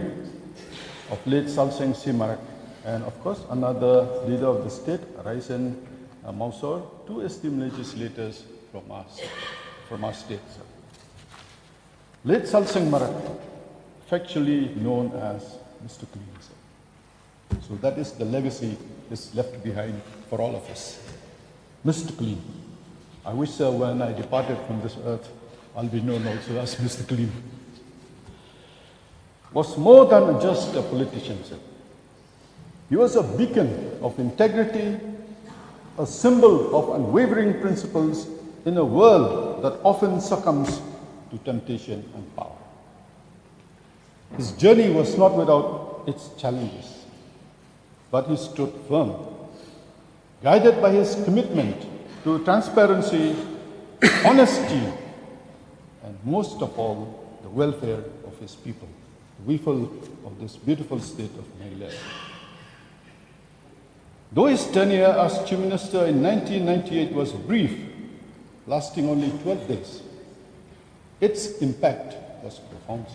of late Salseng C. Marak and, of course, another leader of the state, Raisen Mausor, two esteemed legislators from our state. Sir. Late Salseng Marak, affectionately known as Mr. Clean. So that is the legacy is left behind for all of us. Mr. Clean. I wish, sir, when I departed from this earth, I'll be known also as Mr. Clean. Was more than just a politician, sir. He was a beacon of integrity, a symbol of unwavering principles in a world that often succumbs to temptation and power. His journey was not without its challenges, but he stood firm, guided by his commitment to transparency, honesty, and most of all, the welfare of his people, the people of this beautiful state of Meghalaya. Though his tenure as Chief Minister in 1998 was brief, lasting only 12 days, its impact was profound.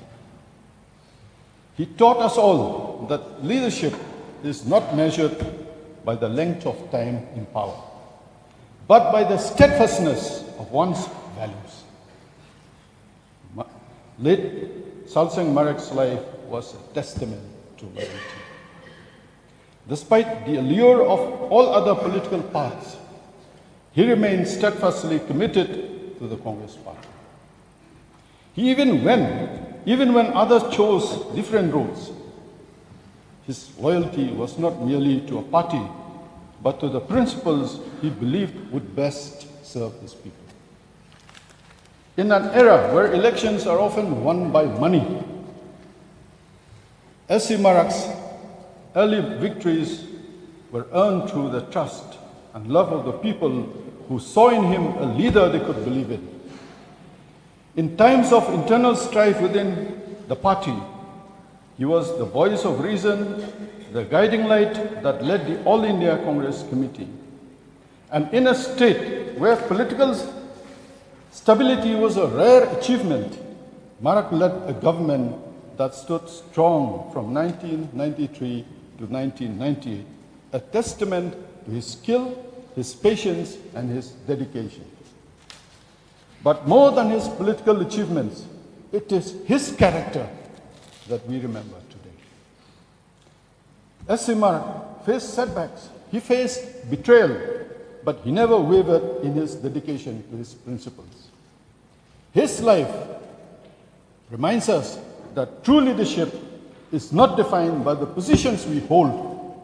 He taught us all that leadership is not measured by the length of time in power, but by the steadfastness of one's values. Late Salseng Marak's life was a testament to loyalty. Despite the allure of all other political paths, he remained steadfastly committed to the Congress party. Even when others chose different roads, his loyalty was not merely to a party, but to the principles he believed would best serve his people. In an era where elections are often won by money, S.C. Marak's early victories were earned through the trust and love of the people who saw in him a leader they could believe in. In times of internal strife within the party, he was the voice of reason, the guiding light that led the All India Congress Committee. And in a state where political stability was a rare achievement, Marak led a government that stood strong from 1993 to 1998, a testament to his skill, his patience, and his dedication. But more than his political achievements, it is his character that we remember today. S. C. Marak faced setbacks, he faced betrayal, but he never wavered in his dedication to his principles. His life reminds us that true leadership is not defined by the positions we hold,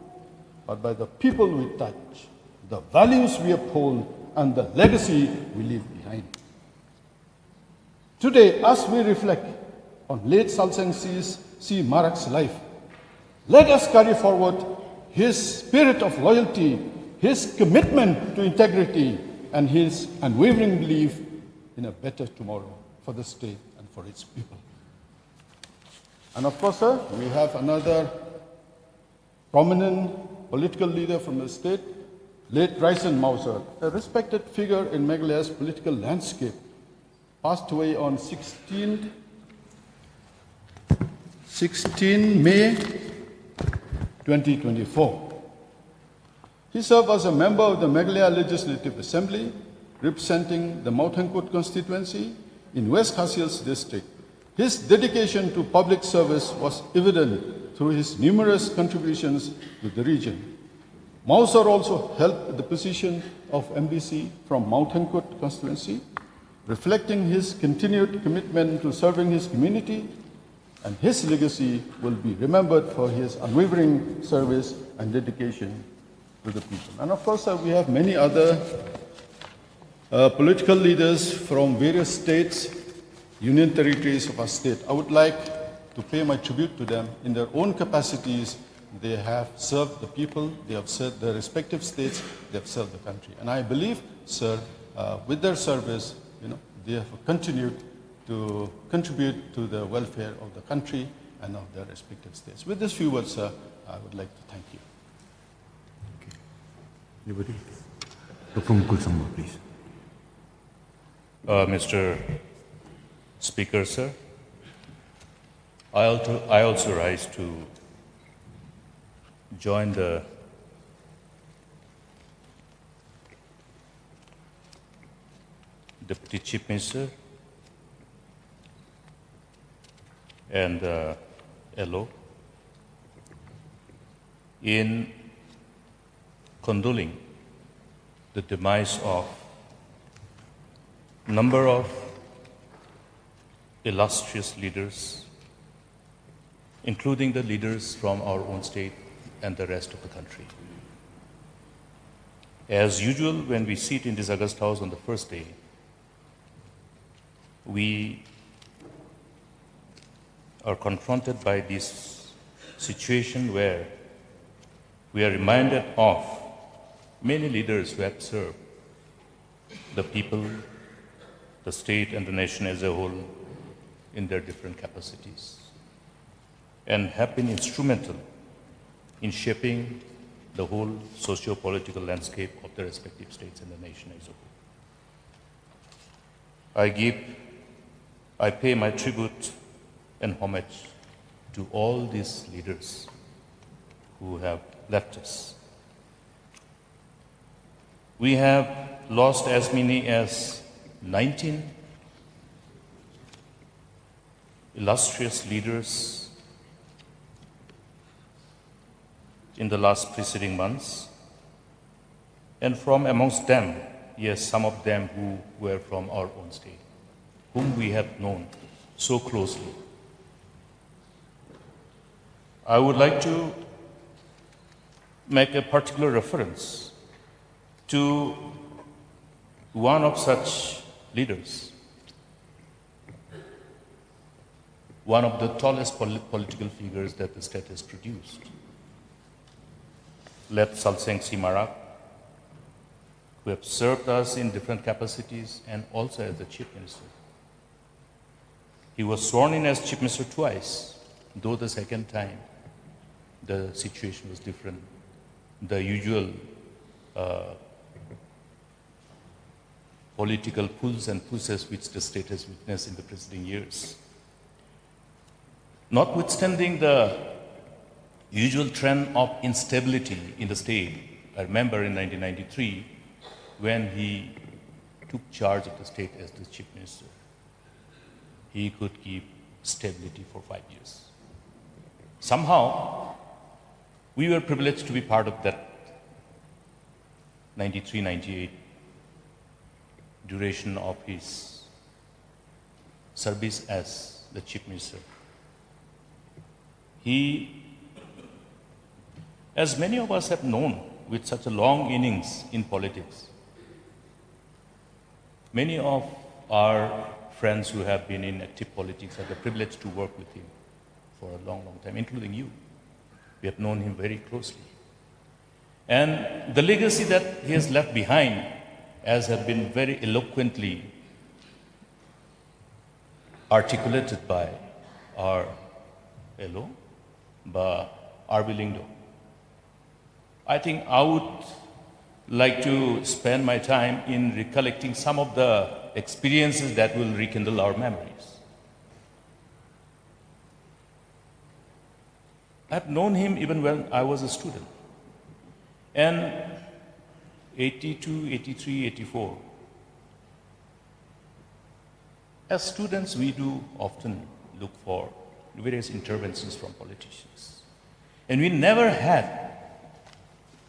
but by the people we touch, the values we uphold, and the legacy we leave behind. Today, as we reflect on late Salseng C. Marak's life, let us carry forward his spirit of loyalty, his commitment to integrity, and his unwavering belief in a better tomorrow for the state and for its people. And of course, sir, we have another prominent political leader from the state, late Raisen Mauser, a respected figure in Meghalaya's political landscape, passed away on 16 May 2024. He served as a member of the Meghalaya Legislative Assembly, representing the Mauthankut constituency in West Khasias district. His dedication to public service was evident through his numerous contributions to the region. Mauser also held the position of MBC from Mauthankut constituency, reflecting his continued commitment to serving his community, and his legacy will be remembered for his unwavering service and dedication to the people. And of course, we have many other political leaders from various states, union territories of our state. I would like to pay my tribute to them. In their own capacities, they have served the people, they have served their respective states, they have served the country. And I believe, sir, with their service, they have continued to contribute to the welfare of the country and of their respective states. With these few words, sir, I would like to thank you. Anybody? Dr. Mukul Sangma, please. Mr. Speaker, sir, I also rise to join the Deputy Chief Minister and LO in condoling the demise of a number of illustrious leaders, including the leaders from our own state and the rest of the country. As usual, when we sit in this August House on the first day, we are confronted by this situation where we are reminded of many leaders who have served the people, the state, and the nation as a whole in their different capacities, and have been instrumental in shaping the whole socio-political landscape of the respective states and the nation as a whole. I pay my tribute and homage to all these leaders who have left us. We have lost as many as 19 illustrious leaders in the last preceding months, and from amongst them, yes, some of them who were from our own state, whom we have known so closely. I would like to make a particular reference to one of such leaders, one of the tallest political figures that the state has produced, late Salseng C. Marak, who have served us in different capacities and also as the Chief Minister. He was sworn in as Chief Minister twice, though the second time the situation was different. The usual political pulls and pushes which the state has witnessed in the preceding years. Notwithstanding the usual trend of instability in the state, I remember in 1993 when he took charge of the state as the Chief Minister, he could keep stability for 5 years. Somehow, we were privileged to be part of that 93-98 duration of his service as the Chief Minister. He, as many of us have known, with such a long innings in politics, many of our friends who have been in active politics had the privilege to work with him for a long, long time, including you. We have known him very closely. And the legacy that he has left behind, as have been very eloquently articulated by our LO, Arbilindo. I think I would like to spend my time in recollecting some of the experiences that will rekindle our memories. I've known him even when I was a student. And 82, 83, 84, as students, we do often look for various interventions from politicians. And we never had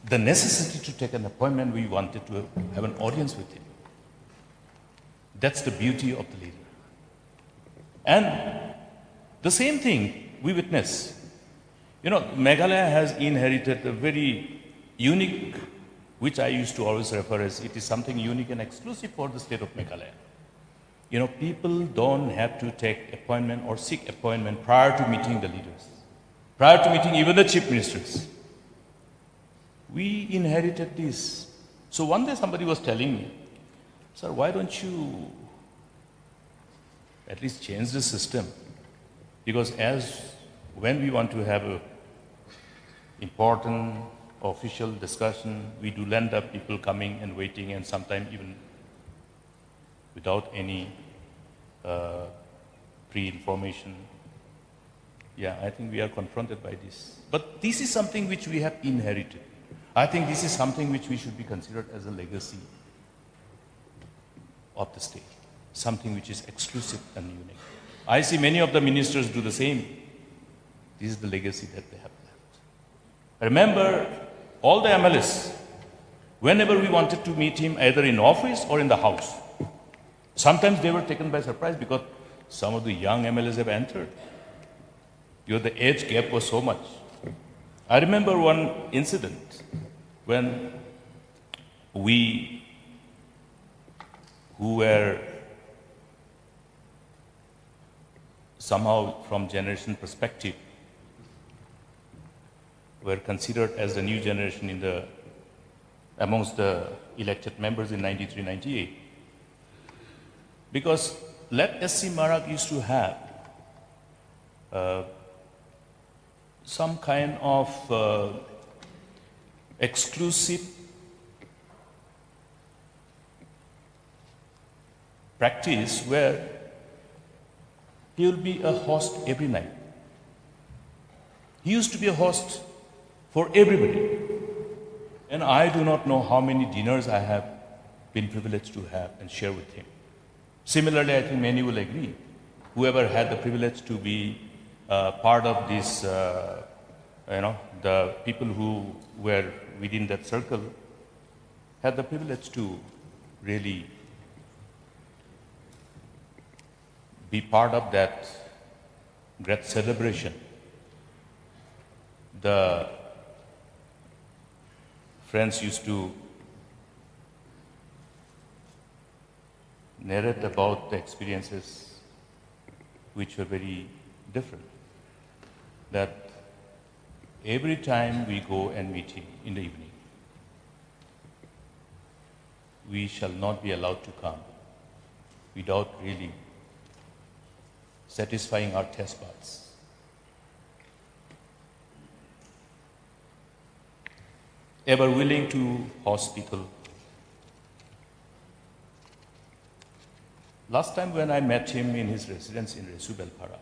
the necessity to take an appointment. We wanted to have an audience with him. That's the beauty of the leader. And the same thing we witness. You know, Meghalaya has inherited a very unique, which I used to always refer as it is something unique and exclusive for the state of Meghalaya. You know, people don't have to take appointment or seek appointment prior to meeting the leaders, prior to meeting even the chief ministers. We inherited this. So one day somebody was telling me, sir, why don't you at least change the system? Because when we want to have a important official discussion, we do land up people coming and waiting, and sometimes even without any pre-information. Yeah, I think we are confronted by this. But this is something which we have inherited. I think this is something which we should be considered as a legacy of the state, something which is exclusive and unique. I see many of the ministers do the same. This is the legacy that they have left. I remember all the MLAs, whenever we wanted to meet him, either in office or in the house, sometimes they were taken by surprise because some of the young MLAs have entered. The age gap was so much. I remember one incident when we, who were somehow from generation perspective, were considered as the new generation amongst the elected members in 93-98. Because Let SC Marak used to have some kind of exclusive practice where he will be a host every night. He used to be a host for everybody. And I do not know how many dinners I have been privileged to have and share with him. Similarly, I think many will agree. Whoever had the privilege to be part of this, the people who were within that circle had the privilege to really be part of that great celebration. The friends used to narrate about the experiences which were very different. That every time we go and meet him in the evening, we shall not be allowed to come without really satisfying our taste buds. Ever willing to host people. Last time when I met him in his residence in Resu Belpara,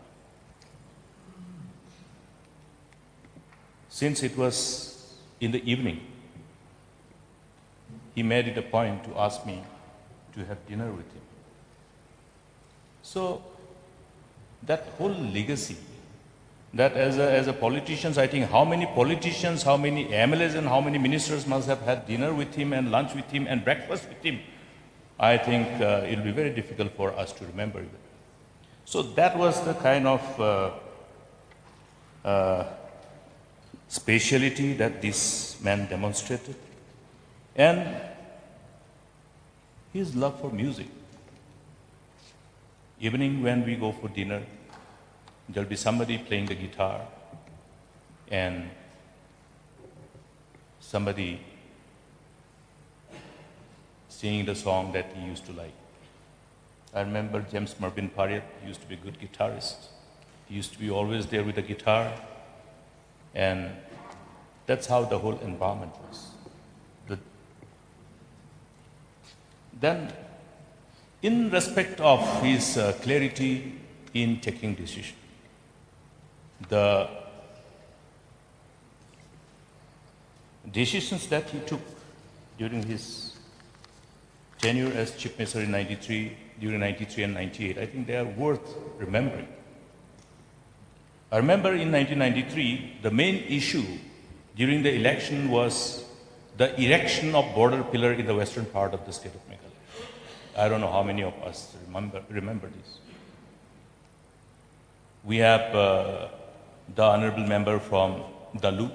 since it was in the evening, he made it a point to ask me to have dinner with him. So that whole legacy, that as a politician, I think how many politicians, how many MLAs and how many ministers must have had dinner with him and lunch with him and breakfast with him. I think it will be very difficult for us to remember it. So that was the kind of speciality that this man demonstrated. And his love for music. Evening when we go for dinner, there'll be somebody playing the guitar and somebody singing the song that he used to like. I remember James Mervyn Pariat used to be a good guitarist. He used to be always there with the guitar, and that's how the whole environment was. Then, in respect of his clarity in taking decision, the decisions that he took during his tenure as Chief Minister in 93, during 93 and 98, I think they are worth remembering. I remember in 1993, the main issue during the election was the erection of border pillar in the western part of the state of Meghalaya. I don't know how many of us remember this. We have the honorable member from Dalu,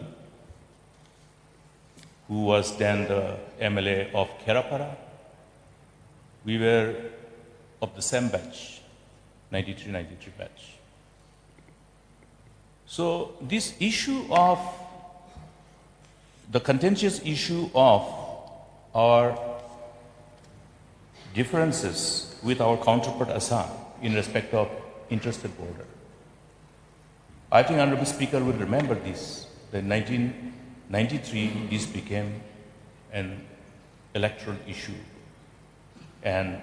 who was then the MLA of Kerapara. We were of the same batch, 93 batch. So this issue of, the contentious issue of our differences with our counterpart Assam in respect of interstate border. I think Honorable Speaker will remember this. In 1993, this became an electoral issue. And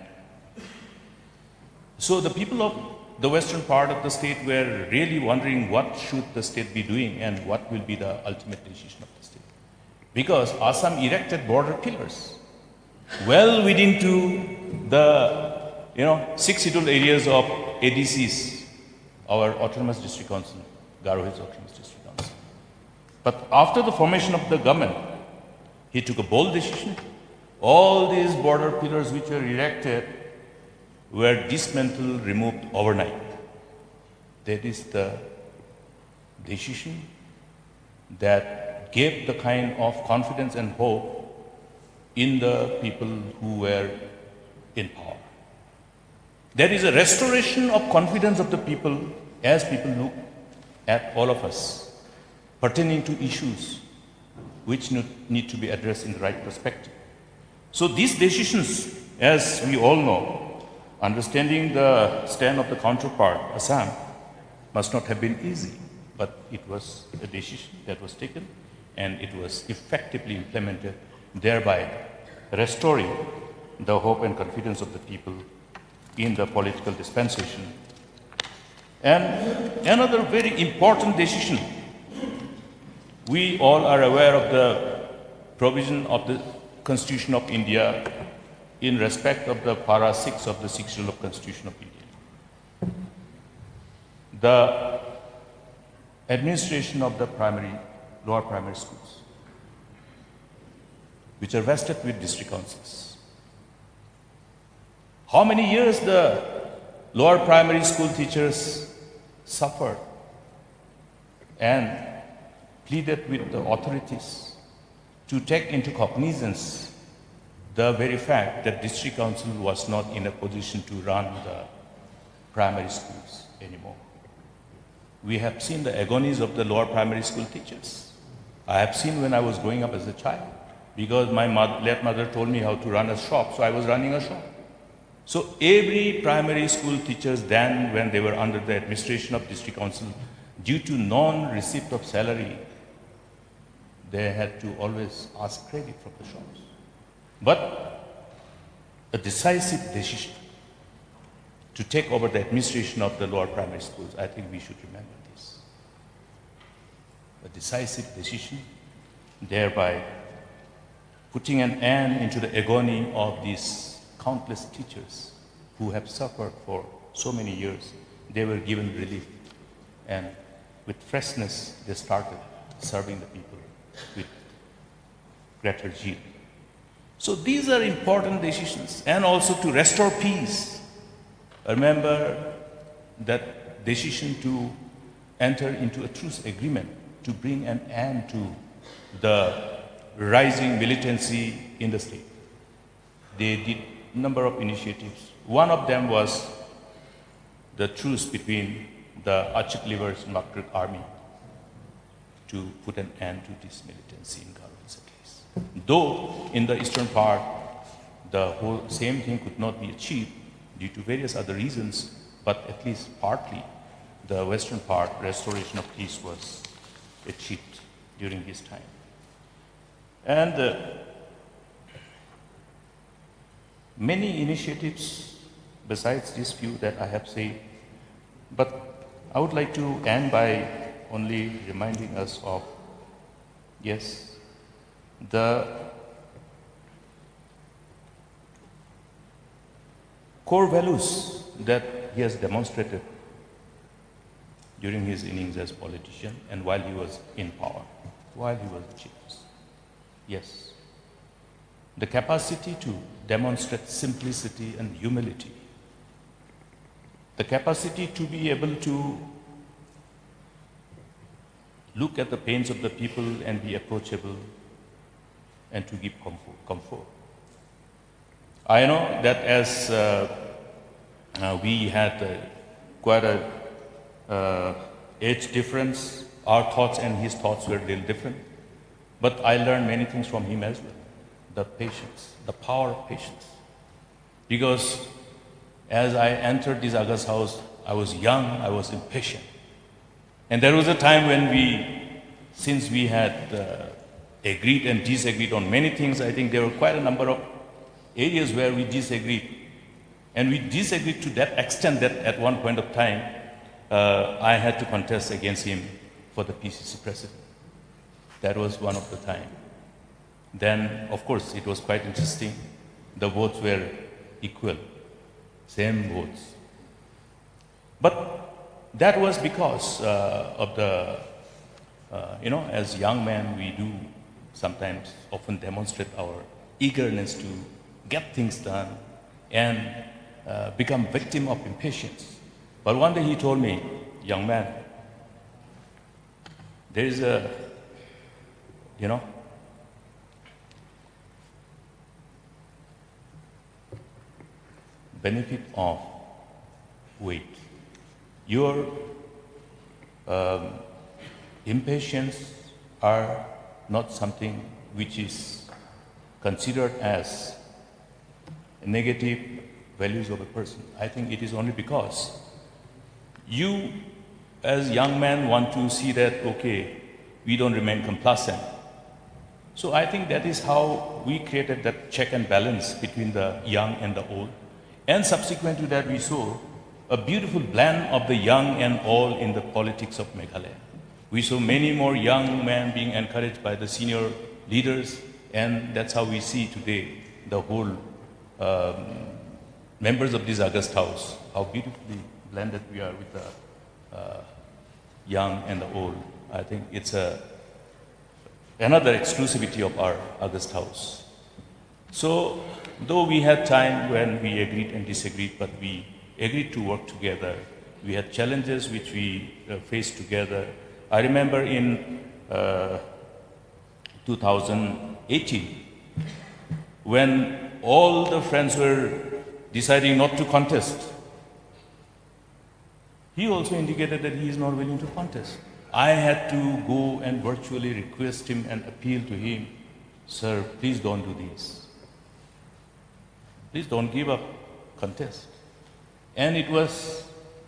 so the people of the western part of the state were really wondering what should the state be doing and what will be the ultimate decision of the state. Because Assam erected border pillars well within to the 6 scheduled areas of ADCs, our Autonomous District Council, Garo Hills Autonomous District Council. But after the formation of the government, he took a bold decision. All these border pillars which were erected were dismantled, removed overnight. That is the decision that gave the kind of confidence and hope in the people who were in power. There is a restoration of confidence of the people as people look at all of us pertaining to issues which need to be addressed in the right perspective. So these decisions, as we all know, understanding the stand of the counterpart, Assam, must not have been easy, but it was a decision that was taken and it was effectively implemented, thereby restoring the hope and confidence of the people in the political dispensation. And another very important decision, we all are aware of the provision of the Constitution of India in respect of the para 6 of the 6th Schedule of Constitution of India. The administration of the lower primary schools, which are vested with district councils. How many years the lower primary school teachers suffered and pleaded with the authorities to take into cognizance the very fact that district council was not in a position to run the primary schools anymore. We have seen the agonies of the lower primary school teachers. I have seen when I was growing up as a child, because my late mother told me how to run a shop, so I was running a shop. So every primary school teachers then, when they were under the administration of district council, due to non-receipt of salary, they had to always ask credit from the shops. But a decisive decision to take over the administration of the lower primary schools, I think we should remember this. A decisive decision, thereby putting an end into the agony of these countless teachers who have suffered for so many years. They were given relief, and with freshness they started serving the people with greater zeal. So these are important decisions, and also to restore peace. Remember that decision to enter into a truce agreement to bring an end to the rising militancy in the state. They did a number of initiatives. One of them was the truce between the Achik Livers and Makrik army to put an end to this militancy in Garo cities. Though in the eastern part, the whole same thing could not be achieved due to various other reasons, but at least partly the western part, restoration of peace was achieved during this time. And many initiatives besides these few that I have said, but I would like to end by only reminding us of, yes, the core values that he has demonstrated during his innings as politician and while he was in power, while he was the chief. Yes, the capacity to demonstrate simplicity and humility, the capacity to be able to look at the pains of the people and be approachable and to give comfort. I know that as we had quite a age difference, our thoughts and his thoughts were a little different. But I learned many things from him as well. The patience, the power of patience. Because as I entered this August house, I was young, I was impatient. And there was a time when since we had agreed and disagreed on many things, I think there were quite a number of areas where we disagreed. And we disagreed to that extent that at one point of time, I had to contest against him for the PCC president. That was one of the time. Then, of course, it was quite interesting. The votes were equal, same votes. But that was because of the, as young men, we do sometimes often demonstrate our eagerness to get things done and become victim of impatience. But one day he told me, young man, there is a benefit of wait. Your impatience are not something which is considered as negative values of a person. I think it is only because you as young men want to see that, okay, we don't remain complacent. So I think that is how we created that check and balance between the young and the old. And subsequent to that, we saw a beautiful blend of the young and old in the politics of Meghalaya. We saw many more young men being encouraged by the senior leaders, and that's how we see today the whole members of this August House, how beautifully blended we are with the young and the old. I think it's another exclusivity of our August House. So, though we had time when we agreed and disagreed, but we agreed to work together. We had challenges which we faced together. I remember in 2018, when all the friends were deciding not to contest, he also indicated that he is not willing to contest. I had to go and virtually request him and appeal to him, sir, please don't do this. Please don't give up contest. And it was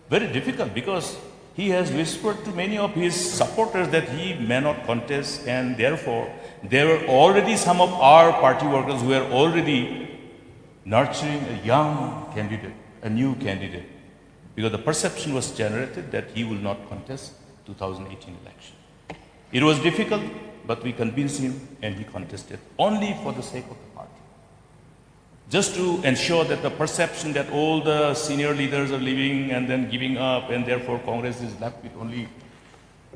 very difficult because he has whispered to many of his supporters that he may not contest, and therefore there were already some of our party workers who were already nurturing a young candidate, a new candidate, because the perception was generated that he will not contest 2018 election. It was difficult, but we convinced him and he contested only for the sake of the party. Just to ensure that the perception that all the senior leaders are leaving and then giving up, and therefore Congress is left with only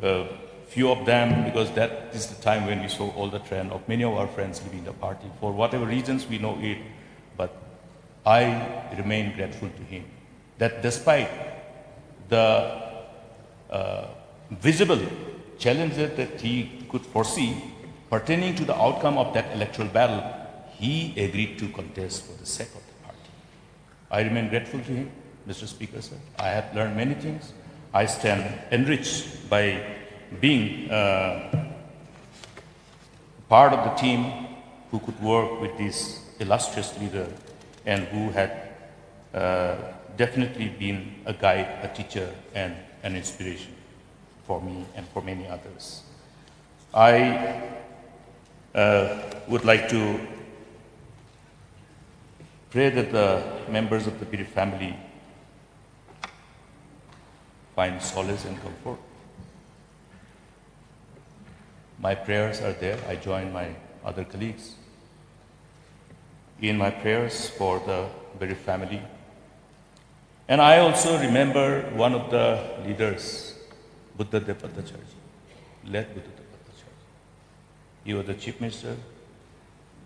a few of them, because that is the time when we saw all the trend of many of our friends leaving the party. For whatever reasons, we know it, but I remain grateful to him that despite the visible challenges that he could foresee pertaining to the outcome of that electoral battle, he agreed to contest for the sake of the party. I remain grateful to him, Mr. Speaker, sir. I have learned many things. I stand enriched by being part of the team who could work with this illustrious leader and who had definitely been a guide, a teacher, and an inspiration for me and for many others. I would like to pray that the members of the Piri family find solace and comfort. My prayers are there. I join my other colleagues in my prayers for the Piri family. And I also remember one of the leaders, Buddha Depatacharji, late Buddha Depatacharji. He was the chief minister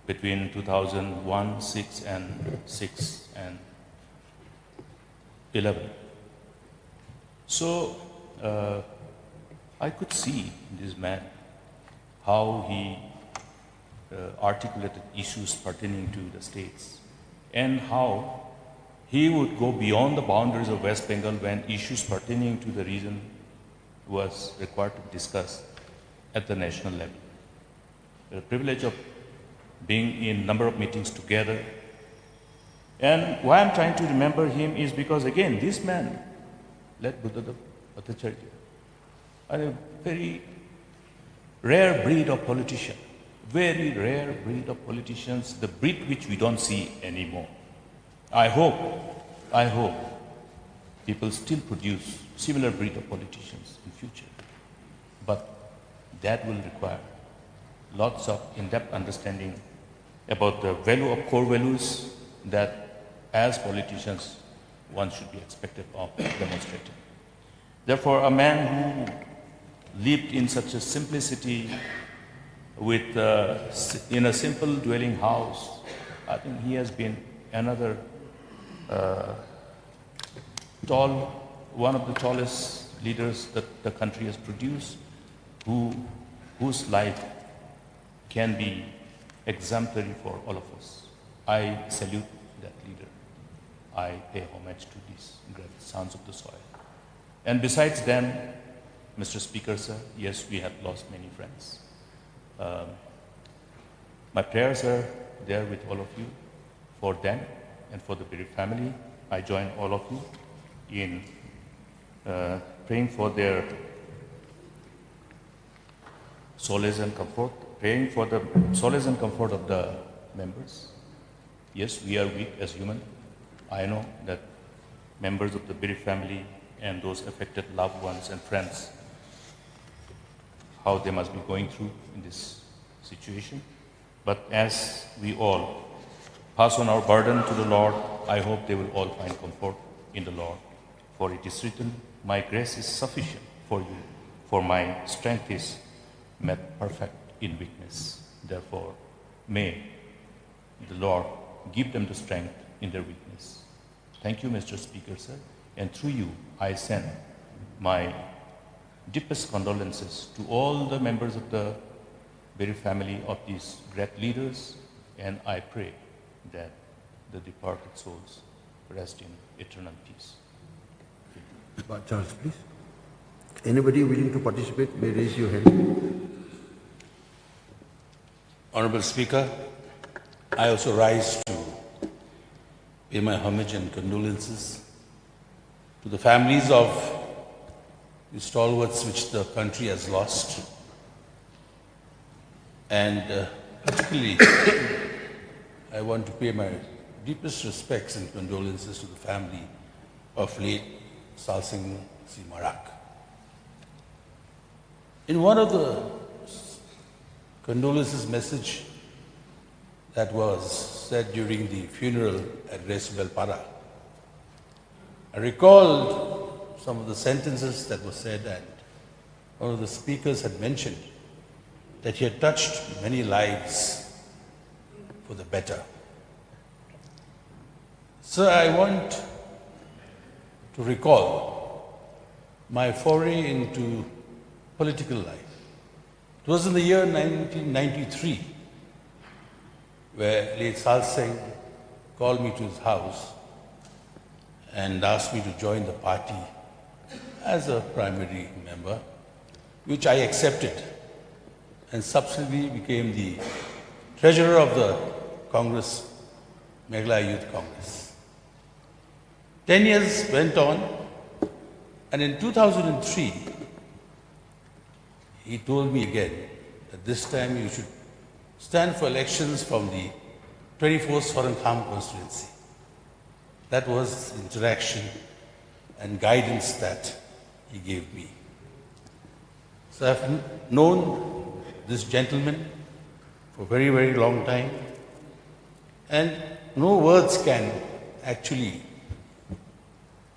between 2001, 6 and 11. So I could see in this man how he articulated issues pertaining to the states, and how he would go beyond the boundaries of West Bengal when issues pertaining to the region was required to be discussed at the national level. The privilege of being in a number of meetings together. And why I'm trying to remember him is because, again, this man, led Buddha Bhattacharya, a very rare breed of politician, very rare breed of politicians, the breed which we don't see anymore. I hope people still produce similar breed of politicians in future. But that will require lots of in-depth understanding about the value of core values that as politicians one should be expected of demonstrating. Therefore, a man who lived in such a simplicity with in a simple dwelling house, I think he has been another one of the tallest leaders that the country has produced, whose life can be exemplary for all of us. I salute that leader. I pay homage to these great sons of the soil. And besides them, Mr. Speaker, sir, yes, we have lost many friends. My prayers are there with all of you, for them and for the Piri family. I join all of you in praying for their solace and comfort, praying for the solace and comfort of the members. Yes, we are weak as human. I know that members of the Piri family and those affected loved ones and friends, how they must be going through in this situation. But as we all pass on our burden to the Lord, I hope they will all find comfort in the Lord. For it is written, my grace is sufficient for you, for my strength is made perfect in weakness. Therefore, may the Lord give them the strength in their weakness. Thank you, Mr. Speaker, sir. And through you, I send my deepest condolences to all the members of the Piri family of these great leaders, and I pray that the departed souls rest in eternal peace. Charles, please. Anybody willing to participate may raise your hand. Honorable Speaker, I also rise to pay my homage and condolences to the families of the stalwarts which the country has lost. And particularly, I want to pay my deepest respects and condolences to the family of late Salsing Si Marak. In one of the condolences message that was said during the funeral at Resubelpara, I recalled some of the sentences that were said, and one of the speakers had mentioned that he had touched many lives for the better. So I want to recall my foray into political life. It was in the year 1993 where late Salsing called me to his house and asked me to join the party as a primary member, which I accepted, and subsequently became the treasurer of the Congress, Meghalaya Youth Congress. 10 years went on, and in 2003, he told me again that this time you should stand for elections from the 24th Foreign Kham constituency. That was the interaction and guidance that he gave me. So I've known this gentleman for a very, very long time, and no words can actually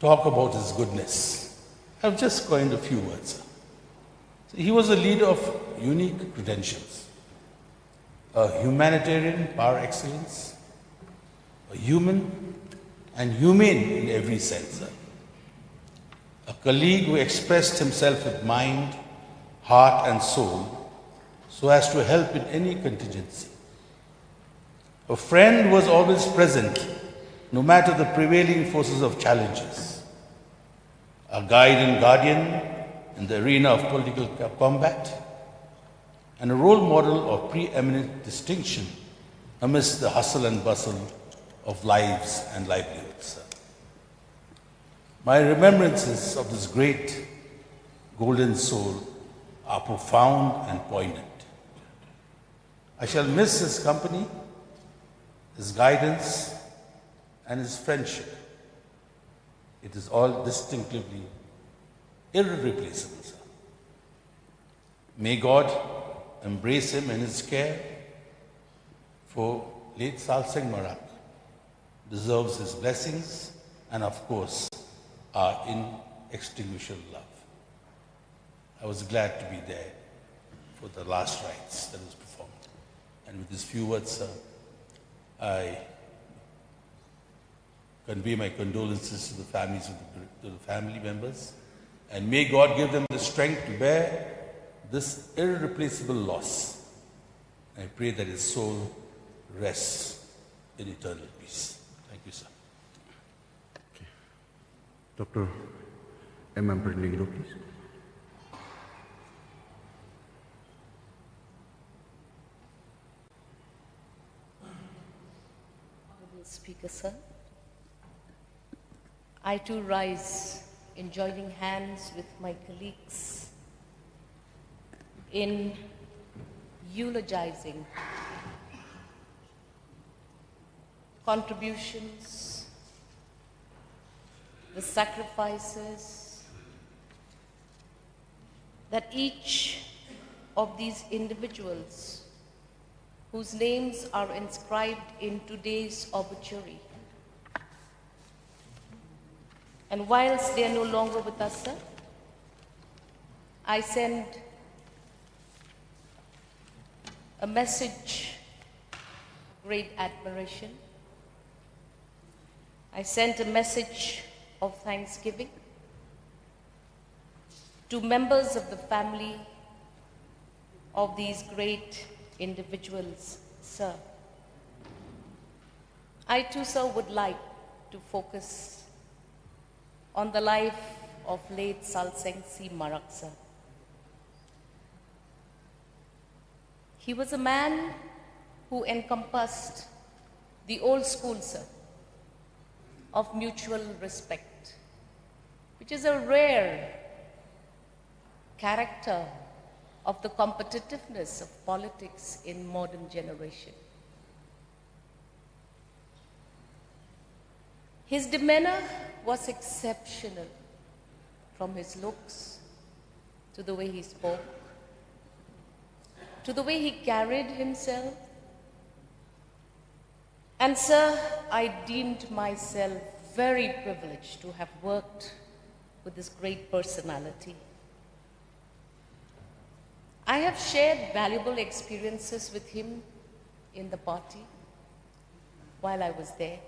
talk about his goodness. I've just coined a few words. So he was a leader of unique credentials, a humanitarian par excellence, a human and humane in every sense, a colleague who expressed himself with mind, heart and soul so as to help in any contingency. A friend who was always present no matter the prevailing forces of challenges. A guide and guardian in the arena of political combat, and a role model of preeminent distinction amidst the hustle and bustle of lives and livelihoods. My remembrances of this great golden soul are profound and poignant. I shall miss his company, his guidance, and his friendship. It is all distinctively irreplaceable, sir. May God embrace him in his care, for late Salsing Marak deserves his blessings and, of course, our inextinguishable love. I was glad to be there for the last rites that was performed. And with these few words, sir, I convey my condolences to the families of to the family members, and may God give them the strength to bear this irreplaceable loss. I pray that his soul rests in eternal peace. Thank you, sir. Dr. M. Prendegiro, please. Honorable Speaker, sir, I too rise in joining hands with my colleagues in eulogizing contributions, the sacrifices that each of these individuals whose names are inscribed in today's obituary. And whilst they are no longer with us, sir, I send a message of great admiration. I sent a message of thanksgiving to members of the family of these great individuals, sir. I too, sir, would like to focus on the life of late Salsing Si Marak, sir. He was a man who encompassed the old school, sir, of mutual respect, which is a rare character of the competitiveness of politics in modern generation. His demeanor was exceptional, from his looks to the way he spoke, to the way he carried himself. And sir, I deemed myself very privileged to have worked with this great personality. I have shared valuable experiences with him in the party while I was there.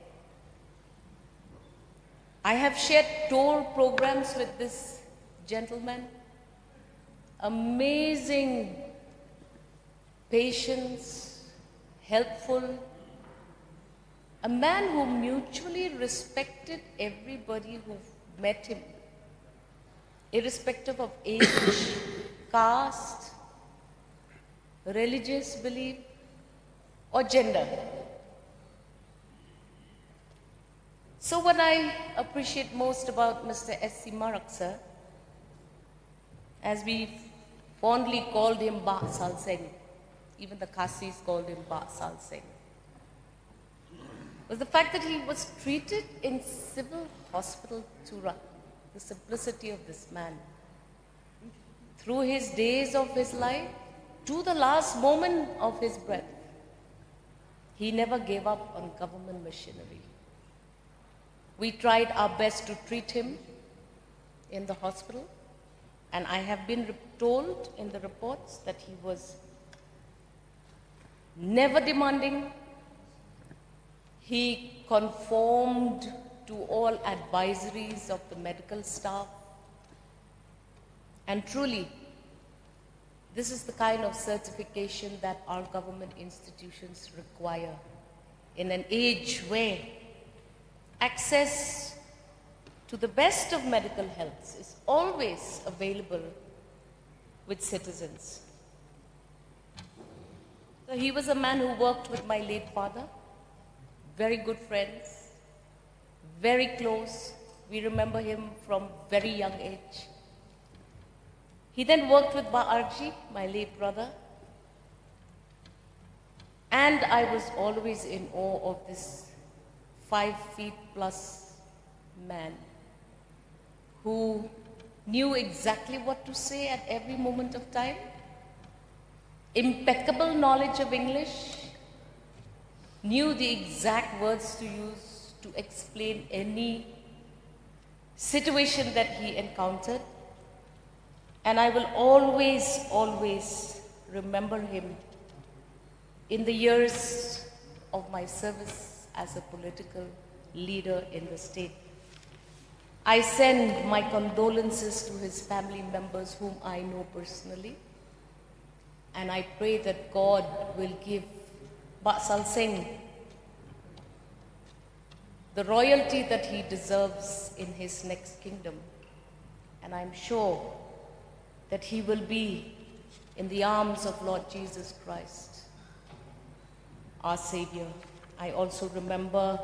I have shared tour programs with this gentleman. Amazing patience, helpful, a man who mutually respected everybody who met him, irrespective of age, caste, religious belief, or gender. So what I appreciate most about Mr. S.C. Marak, sir, as we fondly called him Ba Sal Singh, even the Khasis called him Ba Sal Singh, was the fact that he was treated in civil hospital Tura, the simplicity of this man. Through his days of his life, to the last moment of his breath, he never gave up on government machinery. We tried our best to treat him in the hospital, and I have been told in the reports that he was never demanding. He conformed to all advisories of the medical staff. And truly, this is the kind of certification that our government institutions require in an age where access to the best of medical health is always available with citizens. So he was a man who worked with my late father, very good friends, very close. We remember him from very young age. He then worked with Ba'arji, my late brother, and I was always in awe of this 5 feet plus man who knew exactly what to say at every moment of time, impeccable knowledge of English, knew the exact words to use to explain any situation that he encountered. And I will always, always remember him in the years of my service as a political leader in the state. I send my condolences to his family members whom I know personally, and I pray that God will give Baksal Singh the royalty that he deserves in his next kingdom. And I'm sure that he will be in the arms of Lord Jesus Christ, our Savior. I also remember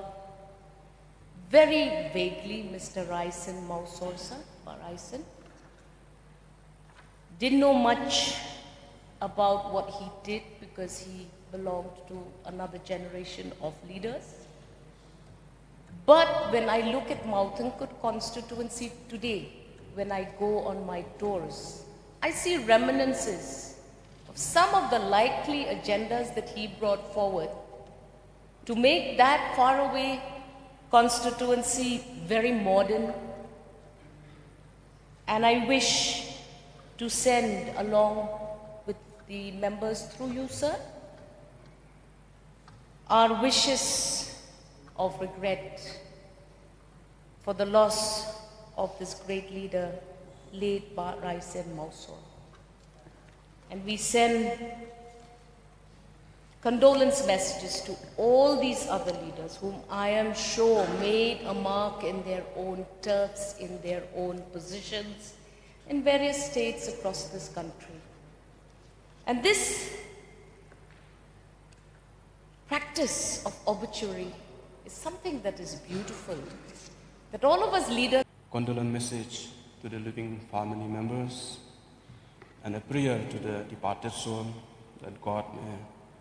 very vaguely Mr. Raisen Mausorsa, or Raisen. Didn't know much about what he did because he belonged to another generation of leaders. But when I look at Mautankut constituency today, when I go on my tours, I see reminiscences of some of the likely agendas that he brought forward to make that faraway constituency very modern. And I wish to send along with the members through you, sir, our wishes of regret for the loss of this great leader, late Raisen Mausor. And we send condolence messages to all these other leaders whom I am sure made a mark in their own turfs, in their own positions, in various states across this country. And this practice of obituary is something that is beautiful. That all of us leaders. Condolence message to the living family members and a prayer to the departed soul that God may